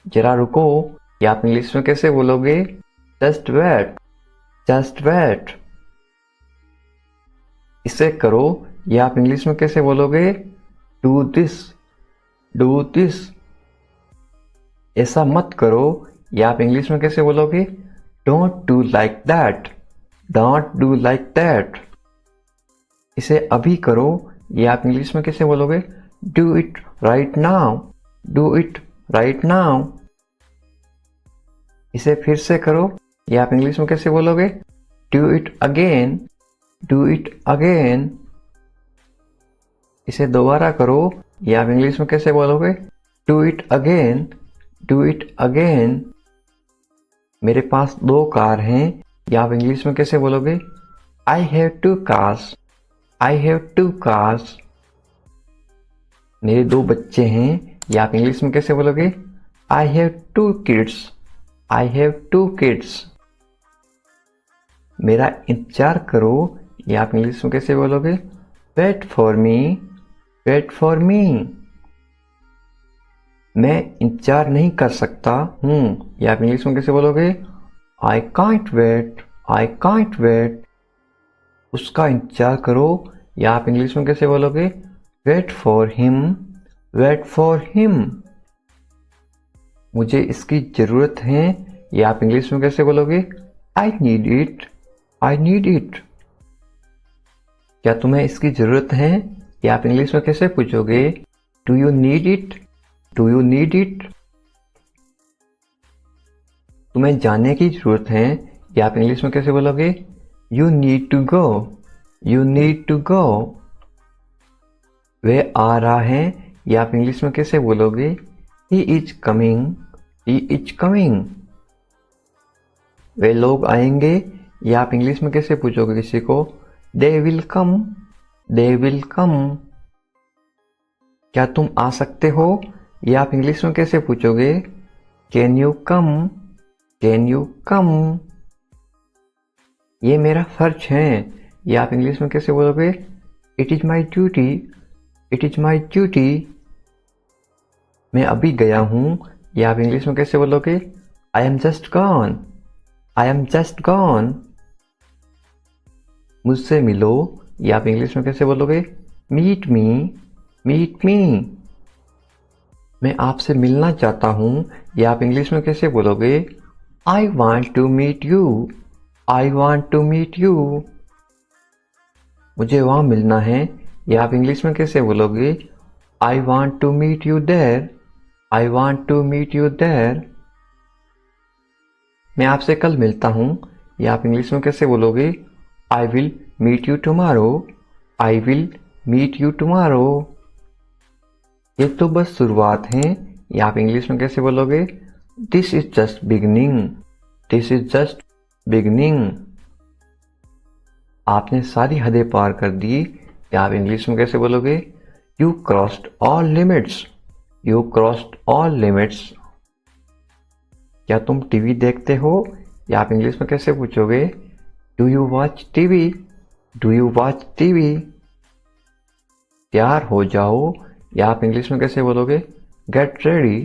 जरा रुको, या आप इंग्लिश में कैसे बोलोगे? Just wait, just wait. इसे करो, या आप इंग्लिश में कैसे बोलोगे? Do this, do this. ऐसा मत करो, या आप इंग्लिश में कैसे बोलोगे? Don't do like that, don't do like that. इसे अभी करो, या आप इंग्लिश में कैसे बोलोगे? Do it right now, do it right now. इसे फिर से करो, या आप इंग्लिश में कैसे बोलोगे? Do it again, do it again. इसे दोबारा करो, या आप इंग्लिश में कैसे बोलोगे? Do it again, do it again. मेरे पास 2 कार हैं, या आप इंग्लिश में कैसे बोलोगे? I have 2 cars, I have 2 cars. मेरे 2 बच्चे हैं, या आप इंग्लिश में कैसे बोलोगे? I have 2 kids, I have 2 kids. मेरा इंतजार करो, या आप इंग्लिश में कैसे बोलोगे? Wait for me, wait for me. मैं इंतजार नहीं कर सकता हूँ, या आप इंग्लिश में कैसे बोलोगे? I can't wait, I can't wait. उसका इंतजार करो, या आप इंग्लिश में कैसे बोलोगे? Wait for him, wait for him. मुझे इसकी जरूरत है, या आप इंग्लिश में कैसे बोलोगे? I need it, I need it. क्या तुम्हें इसकी जरूरत है, या आप इंग्लिश में कैसे पूछोगे? Do you need it, do you need it. तुम्हें जाने की जरूरत है, या आप इंग्लिश में कैसे बोलोगे? You need to go, you need to go. वह आ रहा है, या आप इंग्लिश में कैसे बोलोगे? He is coming, he is coming. वे लोग आएंगे, या आप इंग्लिश में कैसे पूछोगे किसी को? They will come, they will come. क्या तुम आ सकते हो, या आप इंग्लिश में कैसे पूछोगे? Can you come, can you कम। ये मेरा फर्ज है, या आप इंग्लिश में कैसे बोलोगे? It is my duty, it is my duty. मैं अभी गया हूं, या आप इंग्लिश में कैसे बोलोगे? I am just gone, I am just gone. मुझसे मिलो, या आप इंग्लिश में कैसे बोलोगे? Meet me, meet me. मैं आपसे मिलना चाहता हूं, या आप इंग्लिश में कैसे बोलोगे? I want to meet you, I want to meet you. मुझे वहां मिलना है, या आप इंग्लिश में कैसे बोलोगे? I want to meet you there, I want to meet you there. मैं आपसे कल मिलता हूं, या आप इंग्लिश में कैसे बोलोगे? I will meet you tomorrow, I will meet you tomorrow. ये तो बस शुरुआत है, या आप इंग्लिश में कैसे बोलोगे? This is just beginning, this is just beginning. आपने सारी हदें पार कर दी, या आप इंग्लिश में कैसे बोलोगे? You crossed all limits, you crossed all limits. क्या तुम टीवी देखते हो, या आप इंग्लिश में कैसे पूछोगे? Do you watch TV, do you watch TV. तैयार हो जाओ, या आप इंग्लिश में कैसे बोलोगे? Get ready,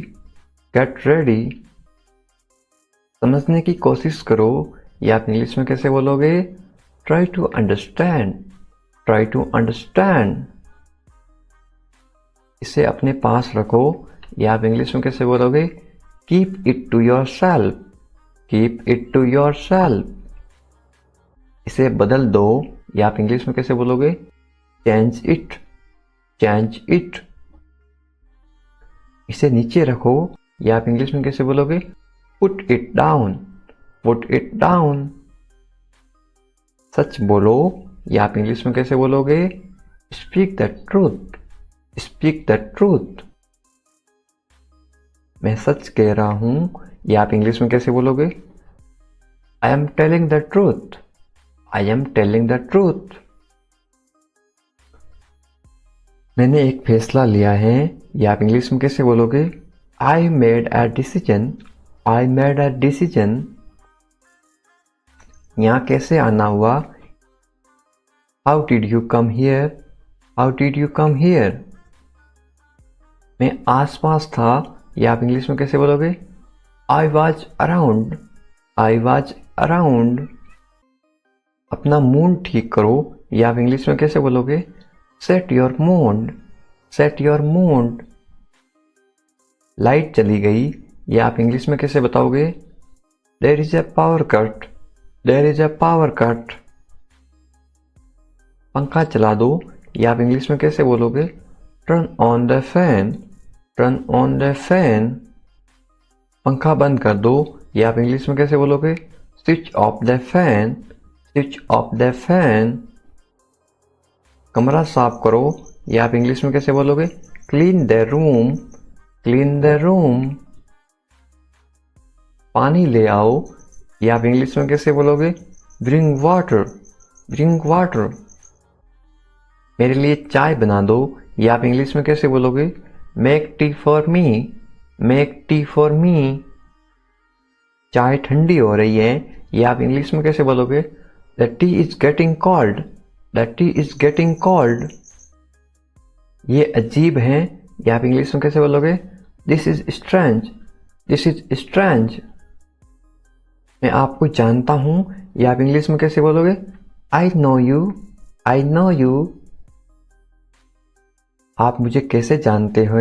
get ready. समझने की कोशिश करो, या आप इंग्लिश में कैसे बोलोगे? Try to understand, try to understand. इसे अपने पास रखो, या आप इंग्लिश में कैसे बोलोगे? Keep it to yourself, keep it to yourself. इसे बदल दो, या आप इंग्लिश में कैसे बोलोगे? Change it, change it. इसे नीचे रखो, या आप इंग्लिश में कैसे बोलोगे? Put it down, put it down. सच बोलो, या आप इंग्लिश में कैसे बोलोगे? Speak the truth, speak the truth. मैं सच कह रहा हूं, या आप इंग्लिश में कैसे बोलोगे? I am telling the truth, I am telling the truth. मैंने एक फैसला लिया है, या आप इंग्लिश में कैसे बोलोगे? I made a decision, I made a decision. यहां कैसे आना हुआ? How did you come here, how did you come here. मैं आसपास था, या आप इंग्लिश में कैसे बोलोगे? I was around, I was around. अपना मूड ठीक करो, या आप इंग्लिश में कैसे बोलोगे? Set your mood, set your mood. Light चली गई, या आप इंग्लिश में कैसे बताओगे? There is a power cut, there is a power cut. पंखा चला दो, या आप इंग्लिश में कैसे बोलोगे? Turn on the fan, turn on the fan. पंखा बंद कर दो, या आप इंग्लिश में कैसे बोलोगे? Switch off the fan, switch off the fan. कमरा साफ करो, या आप इंग्लिश में कैसे बोलोगे? Clean the room, clean the room. पानी ले आओ, या आप इंग्लिश में कैसे बोलोगे? Bring water, bring water. मेरे लिए चाय बना दो, या आप इंग्लिश में कैसे बोलोगे? Make tea for me, make tea for me. चाय ठंडी हो रही है, या आप इंग्लिश में कैसे बोलोगे? The T is getting cold, the T is getting cold. ये अजीब है, या आप इंग्लिश में कैसे बोलोगे? This is strange, this is strange. मैं आपको जानता हूं, या आप इंग्लिश में कैसे बोलोगे? I know you, I know you. आप मुझे कैसे जानते हो,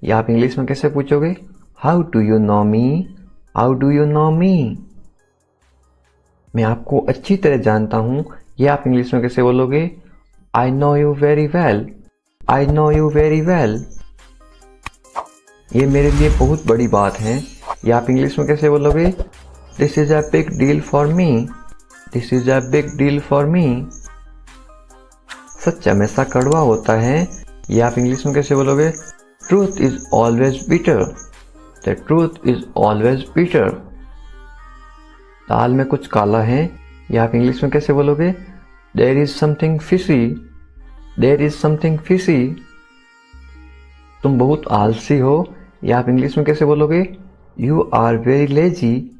या आप इंग्लिश में कैसे पूछोगे? How do you know me, how do you know me. मैं आपको अच्छी तरह जानता हूं, या आप इंग्लिश में कैसे बोलोगे? I know you very well, I know you very well. ये मेरे लिए बहुत बड़ी बात है, या आप इंग्लिश में कैसे बोलोगे? This is a big deal for me, this is a big deal for me. सच हमेशा कड़वा होता है, या आप इंग्लिश में कैसे बोलोगे? Truth is always bitter, the truth is always bitter. दाल में कुछ काला है, या आप इंग्लिश में कैसे बोलोगे? There is something fishy, there is something fishy. तुम बहुत आलसी हो, या आप इंग्लिश में कैसे बोलोगे? You are very lazy,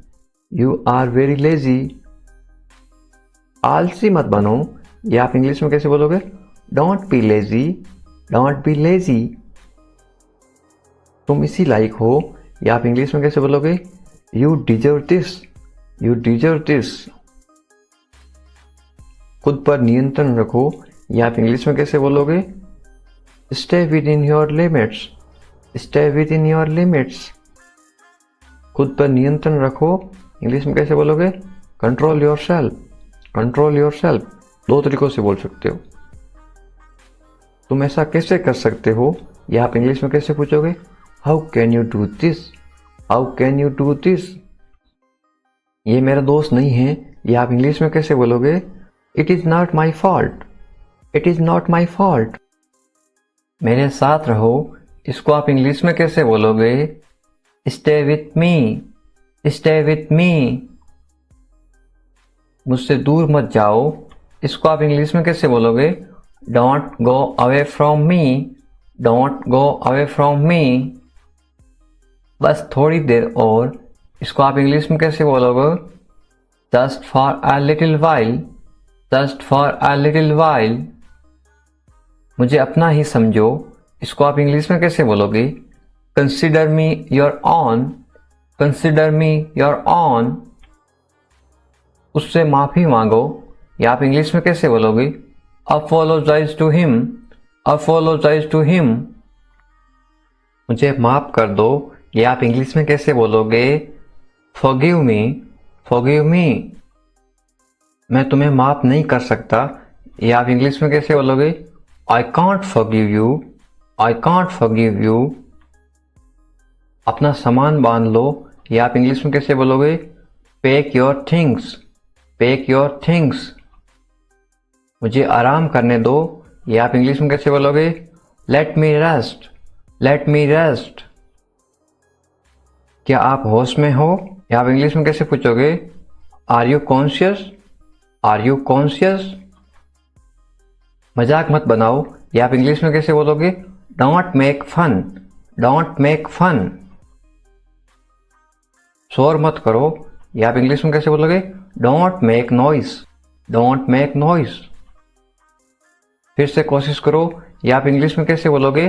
you are very lazy. आलसी मत बनो, या आप इंग्लिश में कैसे बोलोगे? Don't be lazy, don't be lazy. तुम इसी लायक हो, या आप इंग्लिश में कैसे बोलोगे? You deserve this, you deserve this. खुद पर नियंत्रण रखो, या आप इंग्लिश में कैसे बोलोगे? Stay with in your limits, stay with in your limits. खुद पर नियंत्रण रखो, इंग्लिश में कैसे बोलोगे? Control your self, control your self. दो तरीकों से बोल सकते हो। तुम ऐसा कैसे कर सकते हो, या आप इंग्लिश में कैसे पूछोगे? How can you do this, how can you do this. ये मेरा दोस्त नहीं है, या आप इंग्लिश में कैसे बोलोगे? It is not my fault, it is not my fault. मेरे साथ रहो, इसको आप इंग्लिश में कैसे बोलोगे? Stay with me, stay with me. मुझसे दूर मत जाओ, इसको आप इंग्लिश में कैसे बोलोगे? Don't go away from me, don't go away from me. बस थोड़ी देर और, इसको आप इंग्लिश में कैसे बोलोगे? Just for a little while, just for a little while. मुझे अपना ही समझो, इसको आप इंग्लिश में कैसे बोलोगे? Consider me your own, consider me your own. उससे माफी मांगो, या आप इंग्लिश में कैसे बोलोगे? Apologise to him, apologise to him. मुझे माफ कर दो, ये आप इंग्लिश में कैसे बोलोगे? Forgive me, forgive me. मैं तुम्हें माफ नहीं कर सकता, ये आप इंग्लिश में कैसे बोलोगे? I can't forgive you, I can't forgive you. अपना सामान बांध लो, ये आप इंग्लिश में कैसे बोलोगे? Pack your things, pack your things. मुझे आराम करने दो, ये आप इंग्लिश में कैसे बोलोगे? लेट मी रेस्ट, लेट मी रेस्ट। क्या आप होश में हो, या आप इंग्लिश में कैसे पूछोगे? Are you conscious, are you conscious. मजाक मत बनाओ, या आप इंग्लिश में कैसे बोलोगे? Don't make fun, don't make fun. शोर मत करो, या आप इंग्लिश में कैसे बोलोगे? Don't make noise, don't make noise. फिर से कोशिश करो, या आप इंग्लिश में कैसे बोलोगे?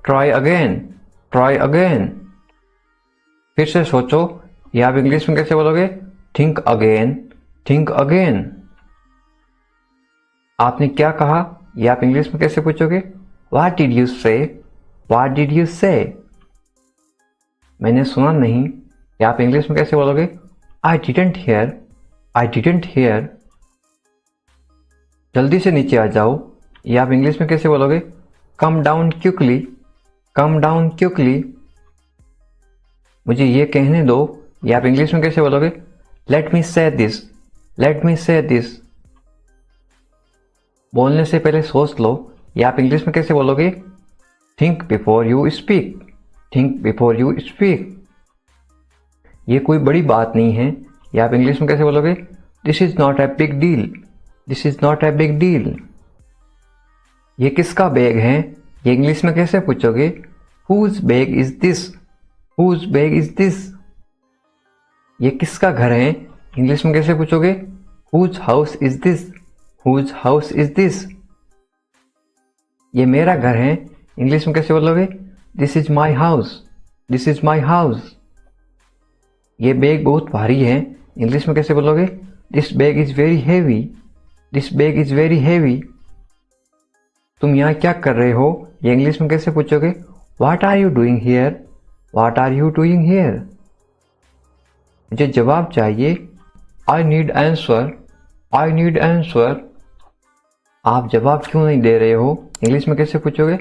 Try again, try again. फिर से सोचो, या आप इंग्लिश में कैसे बोलोगे? Think again, think again. आपने क्या कहा, या आप इंग्लिश में कैसे पूछोगे? व्हाट डिड यू से, व्हाट डिड यू से। मैंने सुना नहीं, या आप इंग्लिश में कैसे बोलोगे? I didn't here, I didn't here. जल्दी से नीचे आ जाओ, या आप इंग्लिश में कैसे बोलोगे? Come down quickly, come down quickly. मुझे ये कहने दो, या आप इंग्लिश में कैसे बोलोगे? लेट मी से दिस, लेट मी से दिस। बोलने से पहले सोच लो, या आप इंग्लिश में कैसे बोलोगे? Think before you speak, think before you speak. ये कोई बड़ी बात नहीं है, या आप इंग्लिश में कैसे बोलोगे? This is not a big deal, this is not a big deal. ये किसका बैग है, ये इंग्लिश में कैसे पूछोगे? Whose bag is this, whose bag is this. ये किसका घर है, इंग्लिश में कैसे पूछोगे? Whose house is this, whose house is this. ये मेरा घर है, इंग्लिश में कैसे बोलोगे? This is my house, this is my house. ये बैग बहुत भारी है, इंग्लिश में कैसे बोलोगे? This bag is very heavy, this bag is very heavy. तुम यहाँ क्या कर रहे हो, ये इंग्लिश में कैसे पूछोगे? What are you doing here, what are you doing here. मुझे जवाब चाहिए, I need answer, I answer. Answer. आप जवाब क्यों नहीं दे रहे हो, इंग्लिश में कैसे पूछोगे?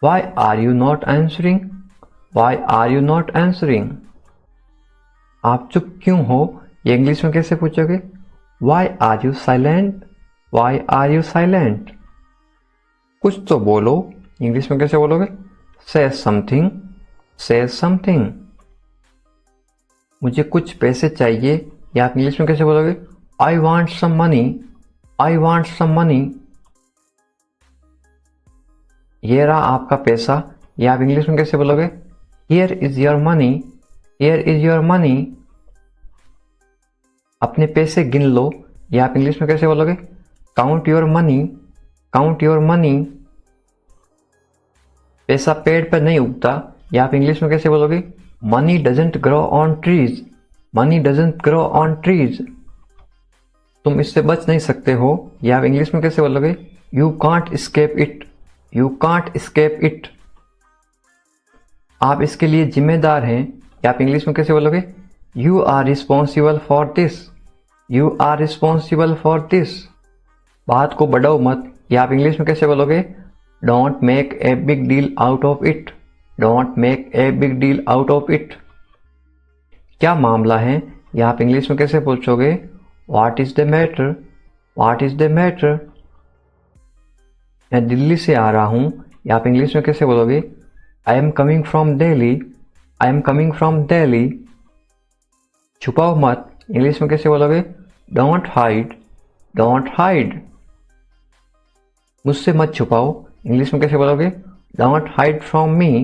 Why are you not answering, why are you not answering. आप चुप क्यों हो, ये इंग्लिश में कैसे पूछोगे? Why are you silent, why are you silent. कुछ तो बोलो, इंग्लिश में कैसे बोलोगे? से समथिंग, से समथिंग। मुझे कुछ पैसे चाहिए, या आप इंग्लिश में कैसे बोलोगे? I want some money, I want some money. ये रहा आपका पैसा, या आप इंग्लिश में कैसे बोलोगे? Here is your money, here is your money. अपने पैसे गिन लो, या आप इंग्लिश में कैसे बोलोगे? Count your money, count your money. पैसा पेड़ पर नहीं उगता, या आप इंग्लिश में कैसे बोलोगे? Money doesn't grow on trees, money doesn't grow on trees. तुम इससे बच नहीं सकते हो, या आप इंग्लिश में कैसे बोलोगे? You can't escape it, you can't escape it. आप इसके लिए जिम्मेदार हैं, या आप इंग्लिश में कैसे बोलोगे? You are responsible for this, you are responsible for this. बात को बढ़ाओ मत, या आप इंग्लिश में कैसे बोलोगे? Don't make a big deal out of it, don't make a big deal out of it. क्या मामला है, या आप इंग्लिश में कैसे पूछोगे? What is the matter, what is the matter. मैं दिल्ली से आ रहा हूँ, या आप इंग्लिश में कैसे बोलोगे? I am coming from Delhi, I am coming from Delhi. छुपाओ मत, इंग्लिश में कैसे बोलोगे? Don't hide, don't hide. मुझसे मत छुपाओ, इंग्लिश में कैसे बोलोगे? Don't hide from me,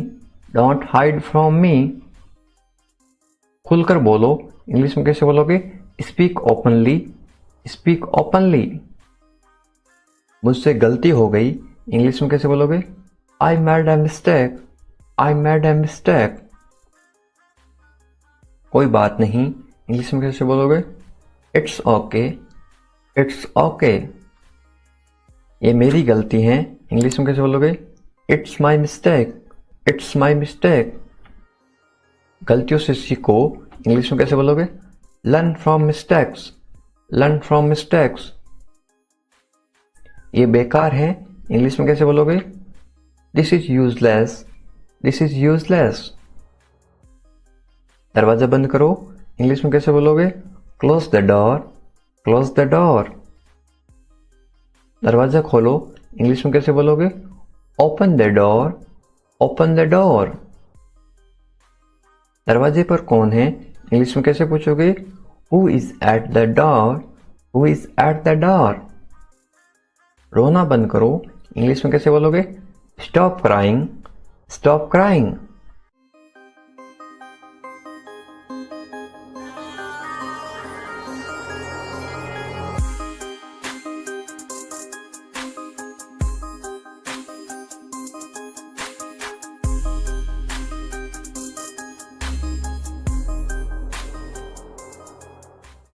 don't hide from me. खुलकर बोलो, इंग्लिश में कैसे बोलोगे? Speak openly, speak openly. मुझसे गलती हो गई, इंग्लिश में कैसे बोलोगे? I made a mistake, I made a mistake. कोई बात नहीं, इंग्लिश में कैसे बोलोगे? It's okay, it's okay. ये मेरी गलती है, इंग्लिश में कैसे बोलोगे? It's my mistake, it's my mistake. गलतियों से सीखो, इंग्लिश में कैसे बोलोगे? Learn from mistakes, learn from mistakes. ये बेकार है, इंग्लिश में कैसे बोलोगे? This is useless, this is useless. दरवाजा बंद करो, इंग्लिश में कैसे बोलोगे? Close the door, close the door. दरवाजा खोलो, इंग्लिश में कैसे बोलोगे? Open the door, open the door. दरवाजे पर कौन है, इंग्लिश में कैसे पूछोगे? Who is at the door, who is at the door. रोना बंद करो, इंग्लिश में कैसे बोलोगे? Stop crying, stop crying.